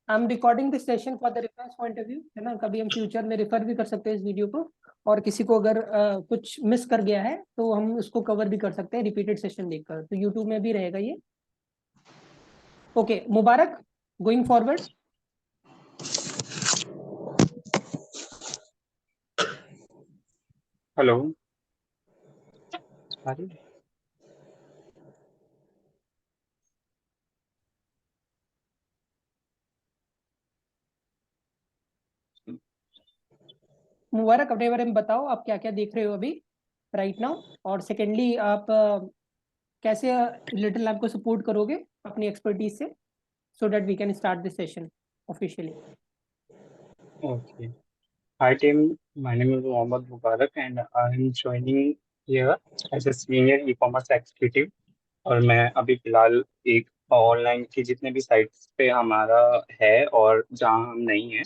I am recording this session for the reference point of view, है ना। कभी हम फ्यूचर में रेफर भी कर सकते हैं इस वीडियो को, और किसी को अगर कुछ मिस कर गया है तो हम उसको कवर भी कर सकते हैं रिपीटेड सेशन देखकर, तो यूट्यूब में भी रहेगा ये। ओके मुबारक, गोइंग फॉरवर्ड। हेलो। मुबारक, अपने बारे में बताओ, आप क्या क्या देख रहे हो अभी राइट नाउ, और सेकेंडली आप कैसे लिटिल लैब को सपोर्ट करोगे अपनी एक्सपर्टीज से, so that we can start this session officially. Okay. Hi team, my name is Mohammad Mubarak and I am joining here as a senior e-commerce executive। और मैं अभी फिलहाल एक ऑनलाइन की जितने भी साइट्स पे हमारा है और जहाँ हम नहीं है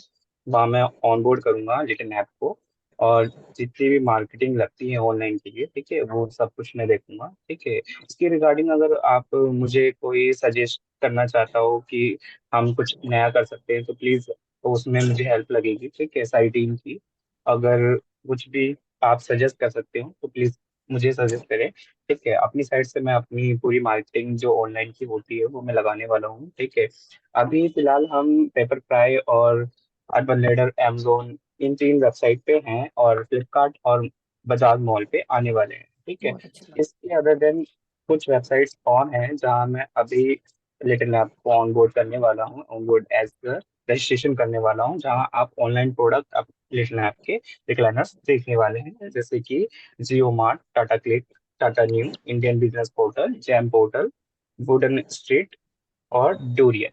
वहाँ मैं ऑनबोर्ड करूँगा लिटिल ऐप को, और जितनी भी मार्केटिंग लगती है ऑनलाइन के लिए, ठीक है, वो सब कुछ मैं देखूंगा। ठीक है, इसके रिगार्डिंग अगर आप मुझे कोई सजेस्ट करना चाहता हो कि हम कुछ नया कर सकते हैं तो प्लीज़ उसमें मुझे हेल्प लगेगी। ठीक है, साइट टीम की अगर कुछ भी आप सजेस्ट कर सकते हो तो प्लीज़ मुझे सजेस्ट करें। ठीक है, अपनी साइड से मैं अपनी पूरी मार्केटिंग जो ऑनलाइन की होती है वो मैं लगाने वाला हूँ। ठीक है, अभी फिलहाल हम पेपर फ्राई और अर्बन लैडर, अमेजोन, इन तीन वेबसाइट पे हैं और फ्लिपकार्ट और बजाज मॉल पे आने वाले हैं। ठीक है, बहुत अच्छा। इसके अदर देन कुछ वेबसाइट्स और हैं जहाँ मैं अभी लिटिल लैब को ऑनबोर्ड करने वाला हूँ, ऑनबोर्ड एज रजिस्ट्रेशन करने वाला हूँ, जहाँ आप ऑनलाइन प्रोडक्ट आप लिटिल लैब के रिक्लाइनर्स देखने वाले हैं, जैसे कि Jio Mart, Tata CLiQ, Tata Neu, Indian business portal, GeM portal, Wooden Street और डोरियन।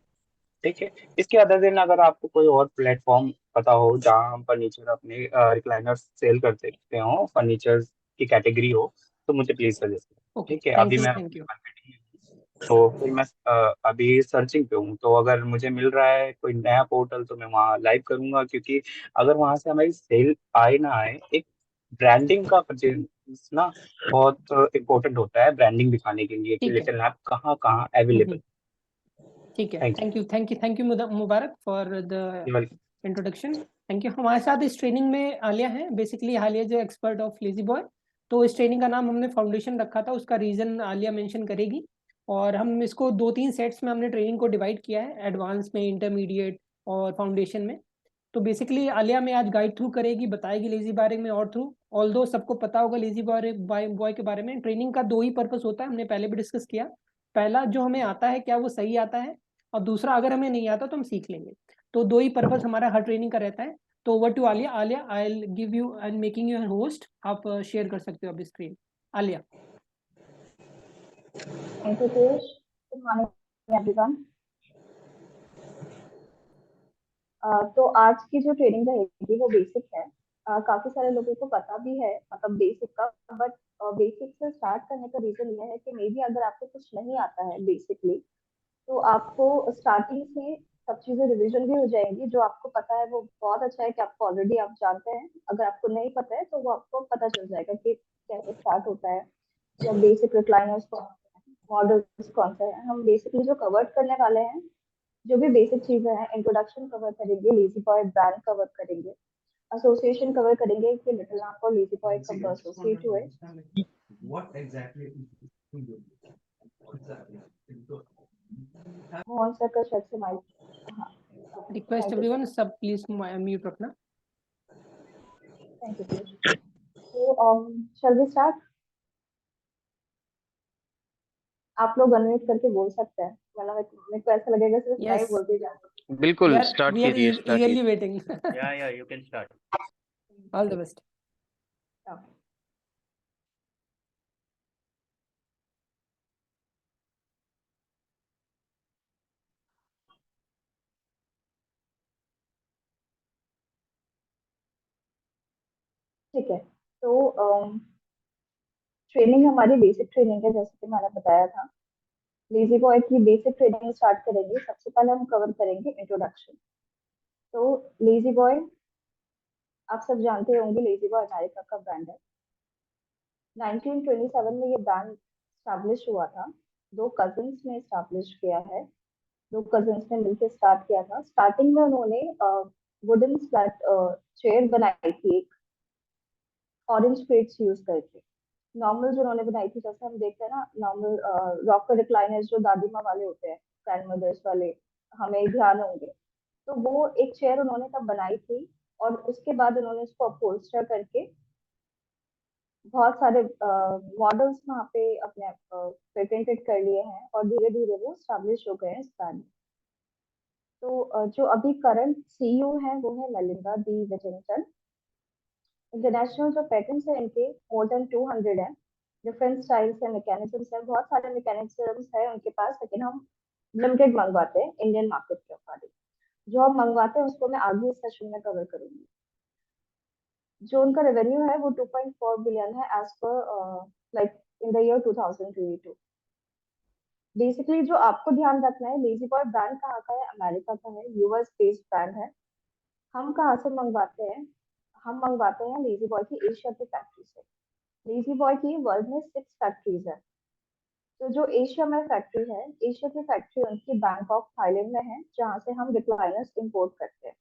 ठीक है, इसके अदर दिन अगर आपको कोई और प्लेटफॉर्म पता हो जहाँ हम फर्नीचर अपने रिक्लाइनर सेल कर सकते हो, फर्नीचर की कैटेगरी हो, तो मुझे प्लीज सजेस्ट करें। ओके, ठीक है, थैंक अभी यू मैं थैंक अपनी यू। मार्केटिंग में हूँ, तो फिर मैं अभी सर्चिंग पे हूँ, तो अगर मुझे मिल रहा है कोई नया पोर्टल तो मैं वहाँ लाइव करूंगा, क्योंकि अगर वहां से हमारी सेल आए ना आए, एक ब्रांडिंग का परचेज ना बहुत इम्पोर्टेंट होता है ब्रांडिंग दिखाने के लिए कि ठीक है। लिटिल ऐप कहाँ कहाँ अवेलेबल। ठीक है, thank thank you thank you thank you Mubarak for the you. Introduction. Thank you. हमारे साथ इस ट्रेनिंग में आलिया है, बेसिकली आलिया जो एक्सपर्ट ऑफ लेजी बॉय। तो इस ट्रेनिंग का नाम हमने फाउंडेशन रखा था, उसका रीजन आलिया मेंशन करेगी। और हम इसको 2-3 सेट्स में हमने ट्रेनिंग को डिवाइड किया है, एडवांस में, इंटरमीडिएट और फाउंडेशन में। तो बेसिकली आलिया में आज गाइड थ्रू करेगी, बताएगी लेजी बारे में, और थ्रू ऑल्दो सबको पता होगा लेजी बॉय बॉय के बारे में। ट्रेनिंग का 2 ही पर्पस होता है, हमने पहले भी डिस्कस किया। पहला, जो हमें आता है क्या वो सही आता है, और दूसरा अगर हमें नहीं आता तो हम सीख लेंगे। तो 2 ही पर्पस हमारा हर ट्रेनिंग का रहता है। तो over to Alia. Alia, I will give you and making you host, आप शेयर कर सकते हो अभी screen. Alia. Thank you, Krish. Good morning, everyone. तो आज की जो ट्रेनिंग रहेगी वो बेसिक है। काफी सारे लोगों को पता भी है मतलब बेसिक का, बट बेसिक से स्टार्ट करने का रीजन ये है कि मे बी अगर आपको कुछ नहीं आता है बेसिकली, तो आपको स्टार्टिंग से सब चीजें रिवीजन भी हो जाएंगी। जो आपको पता है वो बहुत अच्छा है कि आपको ऑलरेडी आप जानते हैं। अगर आपको नहीं पता है तो वो आपको पता चल जाएगा कि कैसे स्टार्ट होता है, या बेसिक रिक्लाइनर्स कौन से हैं, मॉडल्स कौन से हैं। हम बेसिकली जो कवर करने वाले हैं, जो भी बेसिक चीजें हैं, इंट्रोडक्शन कवर करेंगे, लेजी बॉय ब्रांड कवर करेंगे, एसोसिएशन कवर करेंगे कि लिटिल लैम्प और लेजी बॉय कब एसोसिएट हुए। मोहन सर का शायद से माइक, हाँ, request thank you everyone, sir, सब प्लीज म्यूट रखना। Thank you. तो शैल वी स्टार्ट? आप लोग अनम्यूट करके बोल सकते हैं, वरना मेरे को ऐसा लगेगा सिर्फ मैं ही यस, बोलती जाऊँ। बिल्कुल यार स्टार्ट वी आर कीजिए, स्टार्ट ईगरली कीजिए। वेटिंग। या you can start. All the best. ठीक है, तो ट्रेनिंग हमारी बेसिक ट्रेनिंग है, जैसे कि मैंने बताया था। लेजी बॉय की बेसिक ट्रेनिंग स्टार्ट करेंगे। सबसे पहले हम कवर करेंगे इंट्रोडक्शन। तो लेजी बॉय, आप सब जानते होंगे, लेजी बॉय अमेरिका का ब्रांड है। 1927 में ये ब्रांड स्टैब्लिश हुआ था। दो कजिन्स ने स्टैब्लिश किया है। दो कजिन्स ने मिलकर स्टार्ट किया था। स्टार्टिंग में उन्होंने वुडन फ्लैट चेयर बनाई थी, एक ऑरेंज प्लेट्स यूज करके। नॉर्मल जो उन्होंने बनाई थी, जैसे हम देखते हैं ना नॉर्मल रॉकर रिक्लाइनर्स जो दादी माँ वाले होते हैं, ग्रैंड मदर्स वाले, हमें ध्यान होंगे। तो वो एक चेयर उन्होंने तब बनाई थी, और उसके बाद उन्होंने उसको अपहोल्स्टर करके बहुत सारे मॉडल्स वहाँ पे अपने पेटेंटेड कर लिए हैं, और धीरे धीरे वो स्टैब्लिश हो गए हैं इस ब्रांड में। तो जो अभी करंट सीईओ है वो है मेलिंडा डी विजिंगटन। इंटरनेशनल जो पेटेंट्स है इनके मोर देन 200 है। डिफरेंट स्टाइल्स है, मैकेनिज्म्स है, बहुत सारे मैकेनिज्म्स है उनके पास, लेकिन हम लिमिटेड मंगवाते हैं इंडियन मार्केट के अकॉर्डिंग। जो हम मंगवाते हैं उसको मैं आगे इस सेशन में कवर करूंगी। जो उनका रेवेन्यू है वो 2.4 बिलियन है एज पर like in the year 2022। Basically जो आपको ध्यान रखना है, लेजी बॉय ब्रांड कहाँ का है, अमेरिका का है, यूएस बेस्ड ब्रांड है। हम कहाँ से मंगवाते हैं? हम मंगवाते हैं लेजी बॉय की एशिया की फैक्ट्री से। लेजी बॉय की वर्ल्ड में 6 फैक्ट्रीज है। तो जो एशिया में फैक्ट्री है, एशिया की फैक्ट्री उनकी बैंकॉक थाईलैंड में है, जहाँ से हम रिक्लाइनर्स इंपोर्ट करते हैं।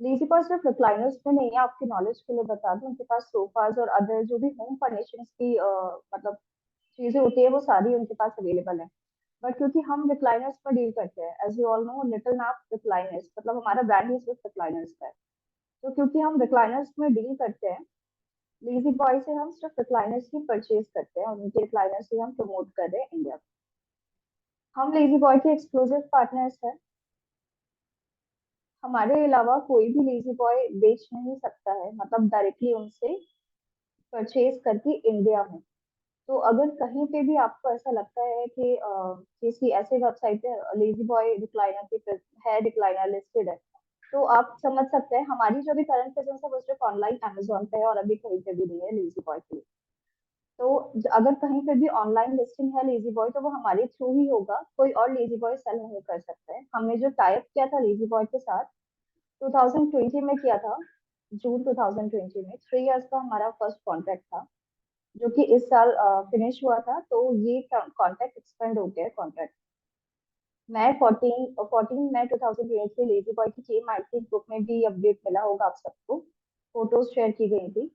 लेजी बॉय सिर्फ रिक्लाइनर्स में नहीं है, आपकी नॉलेज के लिए बता दूं, उनके पास सोफाज और अदर जो भी होम फर्निशिंग्स की मतलब चीजें होती है वो सारी उनके पास अवेलेबल है। बट क्योंकि हम रिक्लाइनर्स पर डील करते हैं, as you all know, little map recliners, मतलब हमारा ब्रांड ही सिर्फ रिक्लाइनर्स का है। तो क्योंकि हम रिक्लाइनर्स में डील करते हैं, लेजी बॉय से हम सिर्फ रिक्लाइनर्स ही परचेज करते हैं, और उनके रिक्लाइनर्स ही हम प्रमोट कर रहे हैं इंडिया में। हम लेजी बॉय के एक्सक्लूसिव पार्टनर्स हैं। हमारे अलावा कोई भी लेजी बॉय बेच नहीं सकता है, मतलब डायरेक्टली उनसे परचेज करके इंडिया में। तो अगर कहीं पे भी आपको ऐसा लगता है कि किसी ऐसे वेबसाइट पे लेजी बॉय रिक्लाइनर की है, रिक्लाइनर लिस्टेड है, तो आप समझ सकते हैं हमारी जो भी करंट प्रेजेंस है वो सिर्फ ऑनलाइन अमेजोन पे है, और अभी कहीं पे भी नहीं है लेजी बॉय के लिए। तो अगर कहीं पे भी ऑनलाइन लिस्टिंग है लेजी बॉय, तो वो हमारे थ्रू ही होगा, कोई और लेजी बॉय सेल नहीं कर सकता है। हमने जो टाइप किया था लेजी बॉय के साथ 2020 में किया था, जून 2020 में, 3 इयर्स का हमारा फर्स्ट कॉन्ट्रैक्ट था, जो कि इस साल फिनिश हुआ था। तो ये कॉन्ट्रैक्ट एक्सपेंड हो गया कॉन्ट्रैक्ट। मैं 14 मई 2023 लेजी बॉय की टीम आई थी, ग्रुप में भी अपडेट मिला होगा आप सबको, फोटोज शेयर की गई थी।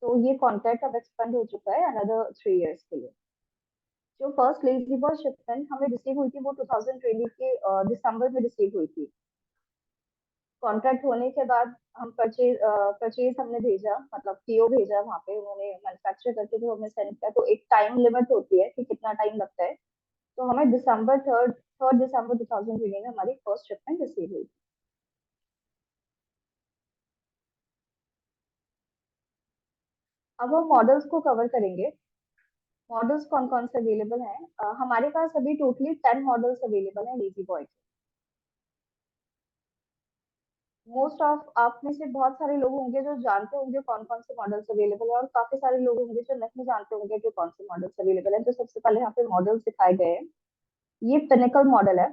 तो ये कॉन्ट्रैक्ट अब एक्सपेंड हो चुका है अनदर 3 इयर्स के लिए। जो फर्स्ट लेजी बॉय शिपमेंट हमें रिसीव हुई थी वो 2020 के दिसंबर में रिसीव हुई थी। कॉन्ट्रैक्ट होने के बाद हम परचेज हमने भेजा, मतलब पीओ भेजा, वहाँ पे उन्होंने मैन्युफैक्चर करके जो हमें सेंड किया। तो एक टाइम लिमिट होती है कि कितना टाइम लगता है। तो हमें दिसंबर थर्ड दिसंबर 2020 में हमारी फर्स्ट शिपमेंट रिसीव हुई। अब हम मॉडल्स को कवर करेंगे। मॉडल्स कौन कौन से अवेलेबल हैं? हमारे पास अभी टोटली 10 मॉडल्स अवेलेबल हैं लेजी बॉय के। मोस्ट ऑफ आप में से बहुत सारे लोग होंगे जो जानते होंगे कौन कौन से मॉडल्स अवेलेबल है, और काफी सारे लोग होंगे जो नहीं जानते होंगे कि कौन से मॉडल्स अवेलेबल है। तो सबसे पहले यहाँ पे मॉडल्स दिखाए गए हैं। ये पिनेकल मॉडल है।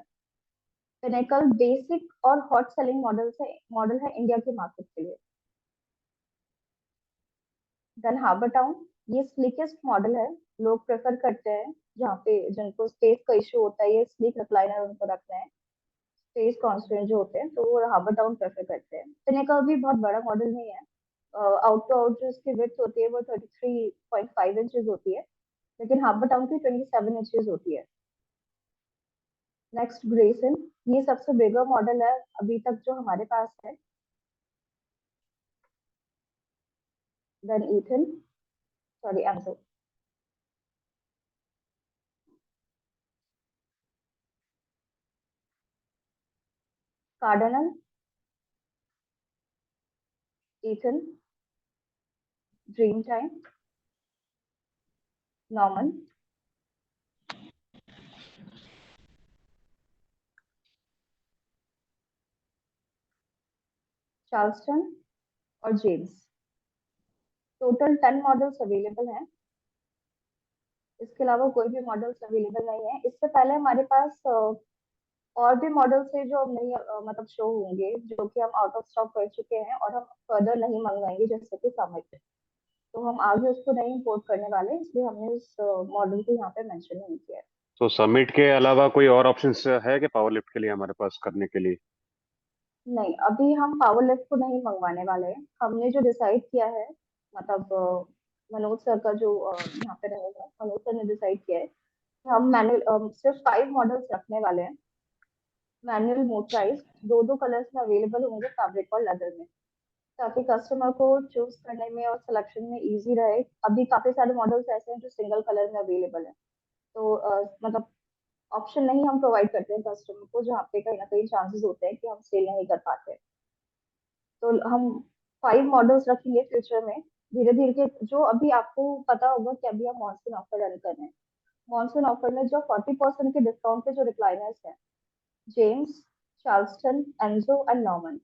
पिनेकल बेसिक और हॉट सेलिंग मॉडल है इंडिया के मार्केट के लिए। देन हार्बर टाउन, ये स्लीकेस्ट मॉडल है। लोग प्रेफर करते हैं, जहाँ पे जिनको स्पेस का इशू होता है, ये स्लीक रिक्लाइनर उनको रखना है, स्पेस कॉन्स्टेंट जो होते हैं, तो वो हार्बर टाउन प्रेफर करते हैं। पिनेकल भी बहुत बड़ा मॉडल नहीं है। आउट टू आउट जो इसकी विड्थ होती है वो 33.5 इंचेस होती है, लेकिन हार्बर टाउन की 27 इंचेस होती है। नेक्स्ट ग्रेसन, ये सबसे बिगर मॉडल है अभी तक जो हमारे पास है। Then Ethan, sorry Emso, Cardinal, Ethan, Dream Time, Norman, Charleston और जेम्स। टोटल 10 मॉडल्स अवेलेबल हैं। इसके अलावा कोई भी मॉडल्स अवेलेबल नहीं है। इससे पहले हमारे पास और भी मॉडल्स है जो अब नहीं मतलब शो होंगे, जो कि हम आउट ऑफ स्टॉक कर चुके हैं, और हम फर्दर नहीं मंगवाएंगे, जैसे कि समिट। तो हम आगे उसको नहीं इंपोर्ट करने वाले, इसलिए हमने उस मॉडल को यहाँ पे मेंशन नहीं किया है। तो समिट के अलावा कोई और ऑप्शंस है कि पावर लिफ्ट के लिए हमारे पास करने के लिए? नहीं, अभी हम पावर लिफ्ट को नहीं मंगवाने वाले हैं। हमने जो डिसाइड किया है, मतलब मनोज सर का जो यहाँ पे रहेगा, मनोज सर ने डिसाइड किया है कि हम मैनुअल सिर्फ 5 मॉडल्स रखने वाले हैं। मैनुअल मोटराइज दो दो कलर्स में अवेलेबल होंगे, फैब्रिक और लेदर में, ताकि कस्टमर को चूज करने में और सिलेक्शन में इजी रहे। अभी काफी सारे मॉडल्स ऐसे हैं जो सिंगल कलर में अवेलेबल है, तो मतलब ऑप्शन नहीं हम प्रोवाइड करते हैं कस्टमर को, जहाँ पे कहीं ना कहीं चांसेस होते हैं कि हम सेल नहीं कर पाते। तो हम 5 मॉडल्स रखेंगे फ्यूचर में, धीरे धीरे के। जो अभी आपको पता होगा कि अभी हम मॉनसून ऑफर रन कर रहे हैं। मॉनसून ऑफर में जो 40% के डिस्काउंट पे जो रिक्लाइनर्स हैं, James, Charleston, Enzo and Norman,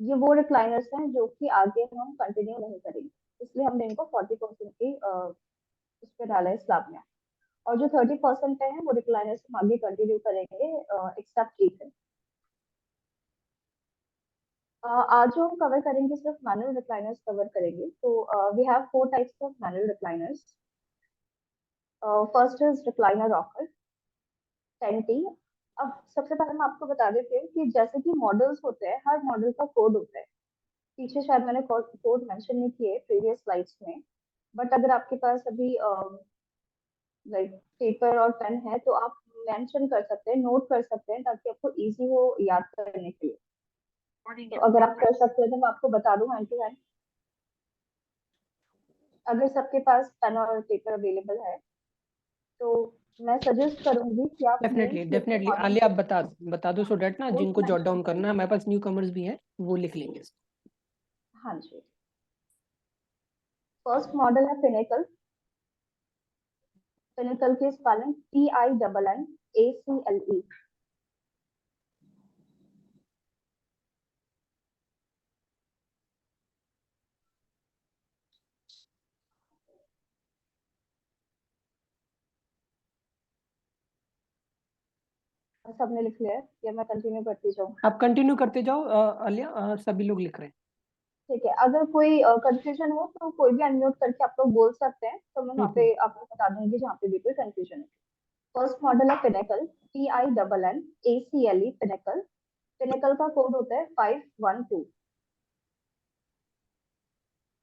ये वो रिक्लाइनर्स हैं जो कि आगे हम कंटिन्यू नहीं करेंगे, इसलिए हमने इनको 40% की उस पर डाला है स्लैब में। और जो 30% पे है वो रिक्लाइनर्स हम आगे कंटिन्यू करेंगे, एक्सेप्ट ईथन। आज जो हम कवर करेंगे सिर्फ मैनुअल रिक्लाइनर्स कवर करेंगे। तो we have 4 types of manual recliners. First is recliner rocker 10T। अब सबसे पहले मैं आपको बता देती हूँ कि जैसे कि मॉडल्स होते हैं, हर मॉडल का कोड होता है। पीछे शायद मैंने कोड मेंशन नहीं किए प्रीवियस स्लाइड्स में, बट अगर आपके पास अभी लाइक पेपर और पेन है तो आप मेंशन कर सकते हैं, नोट कर सकते हैं, ताकि आपको इजी हो याद करने के लिए। तो अगर आप कर सकते हैं तो मैं आपको बता दूं हैंड टू हैंड, अगर सबके पास पेन और पेपर अवेलेबल है तो मैं सजेस्ट करूंगी कि आप डेफिनेटली डेफिनेटली आलिया, आप बता दो, सो डेट ना जिनको जॉट डाउन करना है, हमारे पास न्यू कमर्स भी हैं, वो लिख लेंगे। हाँ जी। फर्स्ट मॉडल है पिनेकल। पिनेकल की स्पेलिंग PINNACLE। सबने लिख लिया है या मैं कंटिन्यू करती जाऊँ? आप कंटिन्यू करते जाओ आलिया, सभी लोग लिख रहे हैं। ठीक है, अगर कोई कंफ्यूजन हो तो कोई भी अनम्यूट करके आप लोग बोल सकते हैं, तो मैं वहाँ पे आपको बता दूंगी जहाँ पे भी कोई कंफ्यूजन है। फर्स्ट मॉडल है पिनेकल, PINNACLE, पिनेकल। पिनेकल का कोड होता है 512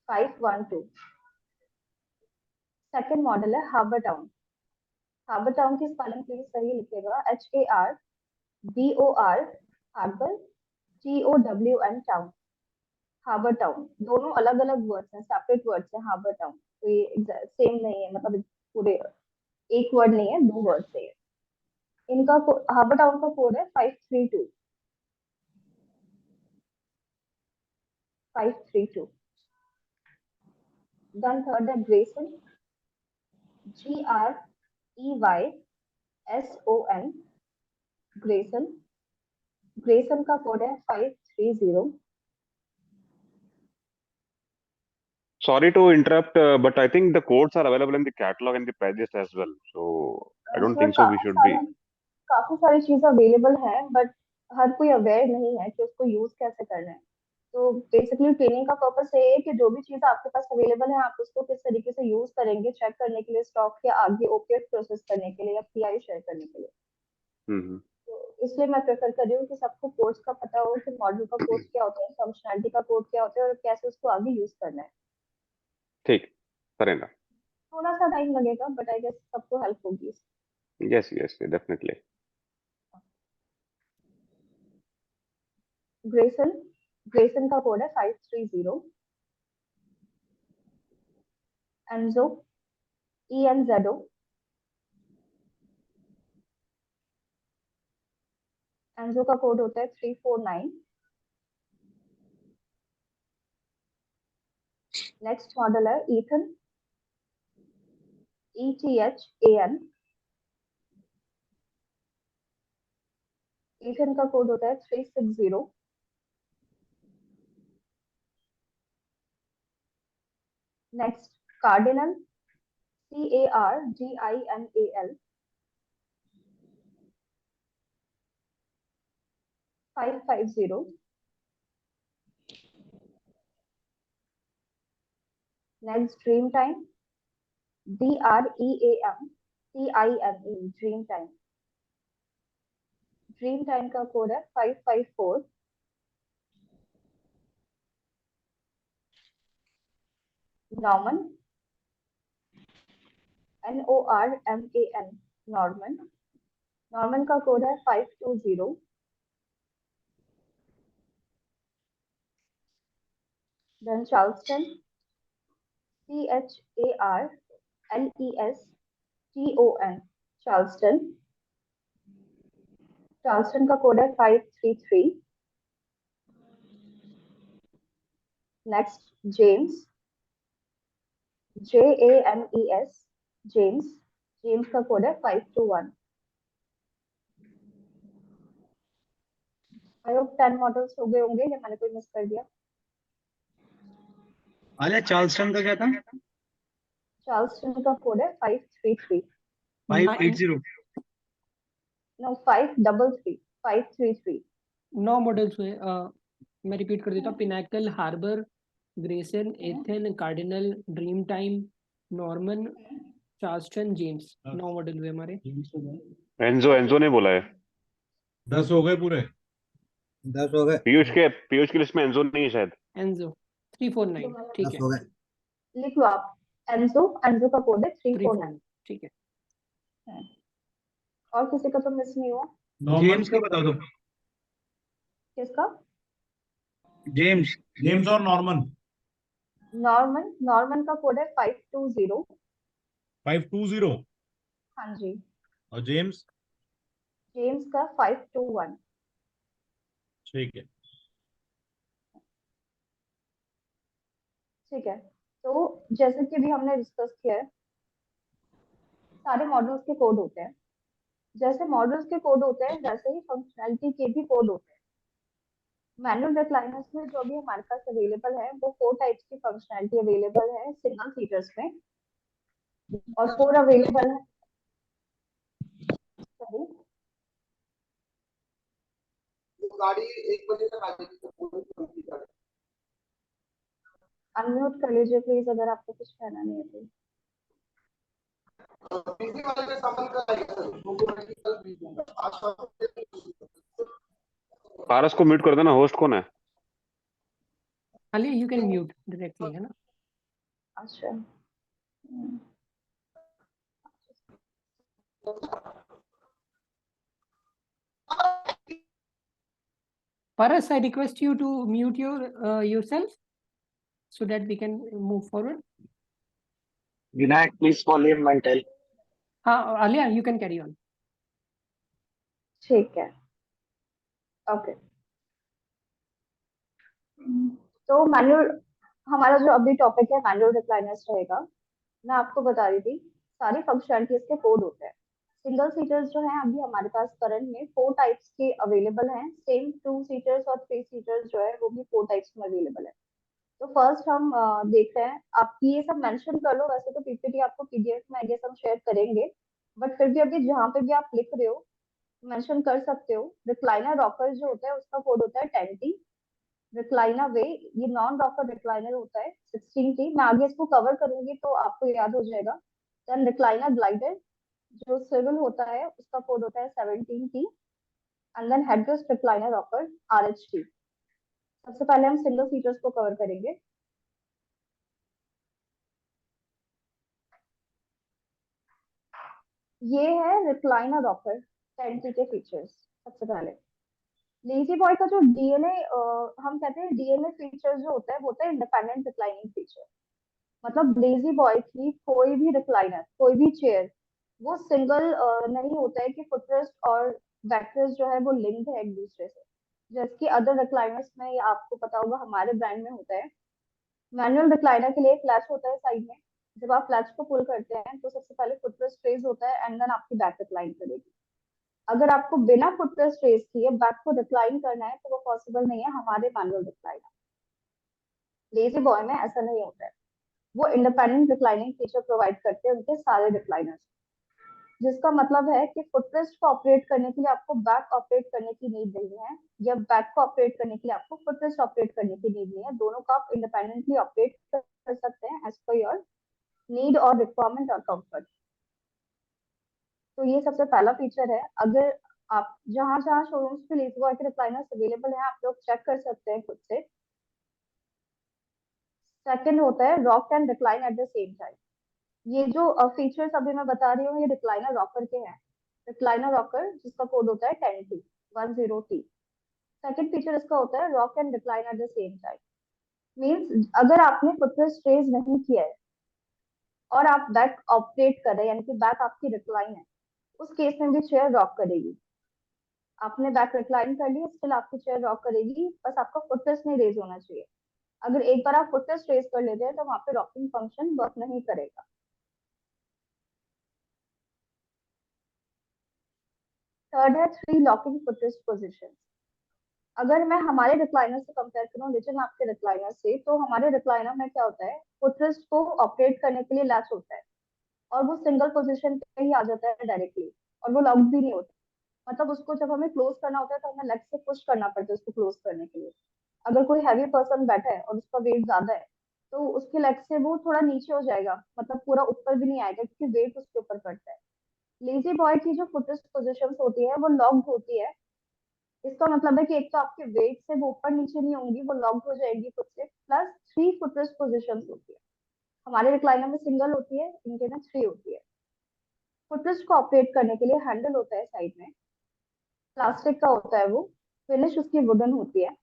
512। सेकेंड मॉडल है हार्बर टाउन। हार्बर टाउन की स्पेलिंग प्लीज सही लिखिएगा, HARBOR, Harbor, TOWN, town. Harbor Town दोनों अलग अलग वर्ड्स हैं, सेपरेट वर्ड्स हैं हार्बर टाउन, तो ये सेम नहीं है, मतलब पूरे एक वर्ड नहीं है, 2 वर्ड से है। इनका हार्बर टाउन का कोड है 532 532। देन थर्ड है ग्रेसन, GREYSON, ग्रेसन। ग्रेसन का कोड है 530। Sorry to interrupt, but I think the codes are available in the catalog and the pages as well. So I don't sir think so we should be. काफी सारी चीजें available हैं, but हर कोई aware नहीं है कि उसको यूज कैसे करना है। तो बेसिकली ट्रेनिंग का पर्पस ये है कि जो भी चीज आपके पास अवेलेबल है, आप उसको किस तरीके से यूज करेंगे, चेक करने के लिए स्टॉक, या आगे ओपीएफ प्रोसेस करने के लिए, या पीआई शेयर करने के लिए। हम्म। तो इसलिए मैं प्रेफर कर रही हूँ कि सबको कोर्स का पता हो कि मॉडल का कोड क्या होता है, फंक्शनैलिटी का कोड क्या होता है, और कैसे उसको आगे यूज करना है। ठीक, करेंगे। थोड़ा सा टाइम लगेगा, बट आई गेस सबको हेल्प होगी। Yes, yes, definitely. Grayson, Grayson का कोड है 530। एंजो, ENZO, एंजो का कोड होता है 349। नेक्स्ट मॉडल है ईथन, ETHAN। ईथन का कोड होता है 360। Next Cardinal, CARGINAL, 550। Next Dream Time, DREAM, TIME, Dream Time. Dream Time का कोड है 554। Norman, NORMAN, Norman. नॉर्मन का कोड है 520। Then Charleston, CHARLESTON, Charleston. Charleston का कोड है 533। Next James, JAMES, James. James का कोड है 521। आई होप 10 मॉडल्स हो गए होंगे या मैंने कोई मिस कर दिया। आलिया चार्ल्सटन का क्या था? चार्ल्सटन का कोड है 533। 580। नो 533, 533। 9 मॉडल्स हुए। मैं रिपीट कर देता हूँ। Pinnacle, Harbor, Grayson, Ethan, Cardinal, Dream Time, Norman, Charleston, James. 9 model हुए हमारे। एंजो ने बोला है। 10 हो गए पूरे। 10 हो गए। पीयूष की लिस्ट में एंजो नहीं है शायद। एंजो 349, ठीक 10 है। हो गए। लिख लो आप। एंजो का कोड है 349। ठीक है। और किसी का तो मिस नहीं हुआ। जेम्स का बता दो। किसका? जेम्स और नॉर्मन। नॉर्मन का कोड है 520। 520। हाँ जी। और जेम्स? जेम्स का 521। ठीक है। ठीक है, तो जैसे कि भी हमने डिस्कस किया है, सारे मॉडल्स के कोड होते हैं। जैसे मॉडल्स के कोड होते हैं वैसे ही फंक्शनैलिटी के भी कोड होते हैं। मैनुअल रिक्लाइनर्स में जो भी हमारे पास अवेलेबल है वो 4 टाइप्स की फंक्शनैलिटी अवेलेबल है सिंगल सीटर्स में, और 4 अवेलेबल है। सॉरी, गाड़ी 1 बजे तक आ जाएगी। अनम्यूट कर लीजिए प्लीज अगर आपको कुछ कहना नहीं है तो। बिजली वाले का सामान का आएगा सर, वो गाड़ी कल भेज दूंगा आज शाम को। पारस को म्यूट कर देना। होस्ट कौन है? Ali you can mute directly, है ना। अच्छा। Paras, I request you to mute yourself so that we can move forward. Vinayak, please follow him and tell. Alia, you can carry on. ठीक है, ओके। तो मैनुअल, हमारा जो अभी टॉपिक है मैनुअल रिक्लाइनर्स रहेगा। मैं आपको बता रही थी सारी फंक्शनलिटीज के कोड होते हैं। सिंगल सीटर्स जो हैं अभी हमारे पास करंट में 4 टाइप्स के अवेलेबल हैं। सेम 2 सीटर्स और 3 सीटर्स जो है वो भी 4 टाइप्स में अवेलेबल है। तो फर्स्ट हम देखते हैं। आप ये सब मेंशन कर लो, वैसे तो पीपीटी आपको पीडीएफ में आई गेस हम शेयर करेंगे, बट फिर भी अभी जहाँ पे भी आप लिख रहे हो मेंशन कर सकते हो। रिक्लाइनर रॉकर जो होता है उसका कोड होता है 10T। रिक्लाइनर वे, ये नॉन रॉकर रिक्लाइनर होता है 16T। मैं आगे इसको कवर करूंगी तो आपको याद हो जाएगा। देन रिक्लाइनर ग्लाइडर जो सिविल होता है उसका कोड होता है 17T। And then headrest recliner rocker RHT। सबसे पहले हम सिंगल सीटर्स को कवर करेंगे। ये है रिक्लाइनर रॉकर 10T के फीचर्स। सबसे पहले लेजी बॉय का जो डीएनए, हम कहते हैं डीएनए फीचर जो होता है वो होता है इंडिपेंडेंट रिक्लाइनिंग फीचर। मतलब लेजी बॉय की कोई भी रिक्लाइनर, कोई भी चेयर, वो सिंगल नहीं होता है कि फुटरेस्ट और बैकरेस्ट जो है वो लिंक्ड है एक दूसरे से, जैसे कि अदर रिक्लाइनर्स में, या आपको पता होगा हमारे ब्रांड में होता है। मैनुअल रिक्लाइनर के लिए एक लैच होता है साइड में। जब आप लैच को पुल करते हैं तो सबसे पहले फुटरेस्ट रेज होता है एंड देन आपकी बैक रिक्लाइन करेगी। अगर आपको बिना फुटरेस्ट रेज किए बैक को रिक्लाइन करना है तो वो पॉसिबल नहीं है हमारे मैनुअल रिक्लाइनर। लेजी बॉय में ऐसा नहीं होता है। वो इंडिपेंडेंट रिक्लाइनिंग फीचर प्रोवाइड करते हैं उनके सारे रिक्लाइनर्स, जिसका मतलब है कि फुटरेस्ट को ऑपरेट करने के लिए आपको बैक ऑपरेट करने की नीड नहीं है, या बैक को ऑपरेट करने के लिए आपको फुटरेस्ट ऑपरेट करने की नीड नहीं है। दोनों को आप इंडिपेंडेंटली ऑपरेट कर सकते हैं एज पर योर नीड और रिक्वायरमेंट और कंफर्ट। तो ये सबसे पहला फीचर है। अगर आप जहाँ जहाँ शोरूम्स पे लेज़ी बॉय के रिक्लाइनर्स अवेलेबल हैं, आप लोग चेक कर सकते हैं खुद से। सेकंड होता है rock and recline at the same time. ये जो फीचर्स अभी मैं बता रही हूँ, ये रिक्लाइनर रॉकर के हैं। रिक्लाइनर रॉकर जिसका कोड होता है 10T। सेकंड फीचर इसका होता है rock and recline at the same time. Means अगर आपने फुटरेस्ट रेज नहीं किया है और आप बैक ऑपरेट कर रहे हैं, यानी कि बैक आपकी रिक्लाइन है, उस केस में भी चेयर रॉक करेगी। आपने बैक रिक्लाइन कर लिया, स्टिल आपकी चेयर रॉक करेगी, बस आपका फुटरेस्ट नहीं रेज होना चाहिए। अगर एक बार आप फुटरेस्ट रेज कर लेते हैं तो वहां पे रॉकिंग फंक्शन वर्क नहीं करेगा। थर्ड है 3 लॉकिंग फुटरेस्ट पोजिशन। अगर मैं हमारे रिक्लाइनर से कंपेयर करूं लिटिल मैप के रिक्लाइनर से, तो हमारे रिक्लाइनर में क्या होता है, फुटरेस्ट को ऑपरेट करने के लिए लैच होता है और वो सिंगल पोजीशन पे ही आ जाता है डायरेक्टली, और वो लॉक भी नहीं होता। मतलब उसको जब हमें क्लोज करना होता है तो हमें लेग से पुश करना पड़ता है उसको क्लोज करने के लिए। अगर कोई हैवी पर्सन बैठा है और उसका वेट ज्यादा है, तो उसके लेग से वो थोड़ा नीचे हो जाएगा, मतलब पूरा ऊपर भी नहीं आएगा क्योंकि वेट उसके ऊपर पड़ता है। लेजी बॉय की जो फुटेस्ट पोजिशन होती है वो लॉक्ड होती है। इसका मतलब है कि एक तो आपके वेट से वो ऊपर नीचे नहीं होंगी, वो लॉक्ड हो जाएगी खुद से, प्लस 3 फुटरेस्ट पोजिशन होती है। हमारे रिक्लाइनर में सिंगल होती है, इनके में 3 होती है। फुटरेस्ट को ऑपरेट करने के लिए हैंडल होता है साइड में, प्लास्टिक का होता है वो, फिनिश उसकी वुडन होती है।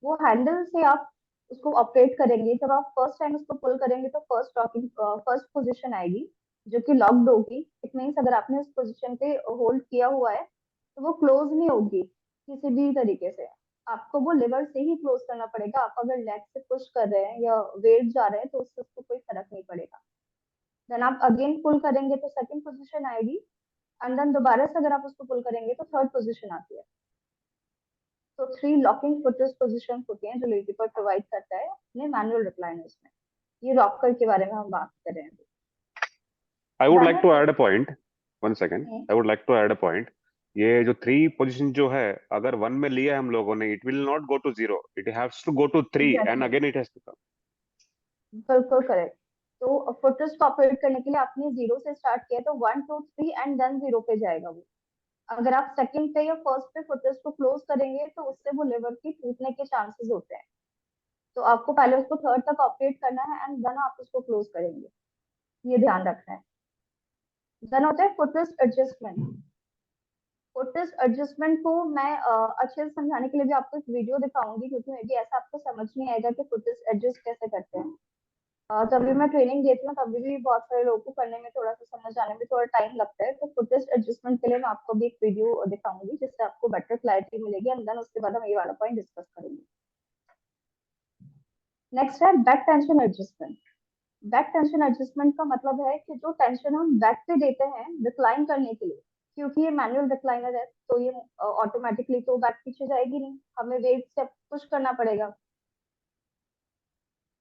वो हैंडल से आप उसको ऑपरेट करेंगे, जब आप फर्स्ट टाइम उसको पुल करेंगे तो फर्स्ट पोजीशन आएगी जो कि लॉक्ड होगी। इट मीन्स अगर आपने उस पोजीशन पे होल्ड किया हुआ है तो वो क्लोज नहीं होगी किसी भी तरीके से। आपको वो लिवर से ही क्लोज करना पड़ेगा। आप अगर लेग से पुश कर रहे हैं या वेट जा रहे हैं तो उससे उसको कोई फर्क नहीं पड़ेगा। देन आप अगेन पुल करेंगे तो सेकंड पोजीशन आएगी, एंड देन दोबारा से अगर आप उसको पुल करेंगे तो थर्ड पोजीशन आती है। तो 3 लॉकिंग फुटरेस्ट पोजीशन होती हैं जो लेज़ीबॉय प्रोवाइड करता है अपने मैनुअल रिक्लाइनर्स में। ये रॉकर के बारे में हम बात कर रहे हैं। I would Then like to add a point. One second. है I would like to add a point. ये जो 3 पोजीशन जो है, अगर 1 में लिया है हम लोगों ने, it will not go to 0. It has to go to 3 and exactly, again it has to come. बिल्कुल करेक्ट। तो फुटरेस्ट को ऑपरेट करने के लिए आपने 0 से स्टार्ट किया तो 1 2 3 एंड देन 0 पे जाएगा वो। अगर आप सेकंड पे या फर्स्ट पे फुटरेस्ट को क्लोज करेंगे तो उससे वो लिवर की टूटने के चांसेस होते हैं। तो आपको पहले उसको थर्ड तक ऑपरेट करना है एंड देन आप उसको क्लोज करेंगे, ये ध्यान रखना है। देन होता है फुटरेस्ट एडजस्टमेंट। फुटरेस्ट एडजस्टमेंट को मैं अच्छे से समझाने के लिए भी आपको एक वीडियो दिखाऊंगी, क्योंकि मे बी ऐसा आपको समझ नहीं आएगा कि फुटरेस्ट एडजस्ट कैसे करते हैं। तभी मैं ट्रेनिंग देती हूँ, तभी भी बहुत सारे लोगों को करने में थोड़ा सा समझ आने में थोड़ा टाइम लगता है। तो फुटरेस्ट एडजस्टमेंट के लिए मैं आपको भी एक वीडियो दिखाऊंगी जिससे आपको बेटर क्लैरिटी मिलेगी, एंड देन उसके बाद हम ये वाला पॉइंट डिस्कस करेंगे। नेक्स्ट है back tension adjustment. Back tension adjustment का मतलब है कि जो टेंशन हम बैक पे देते हैं रिक्लाइन करने के लिए, क्योंकि ये मैनुअल रिक्लाइनर है तो ये ऑटोमेटिकली तो बैक पीछे जाएगी नहीं, हमें वेट से पुश करना पड़ेगा।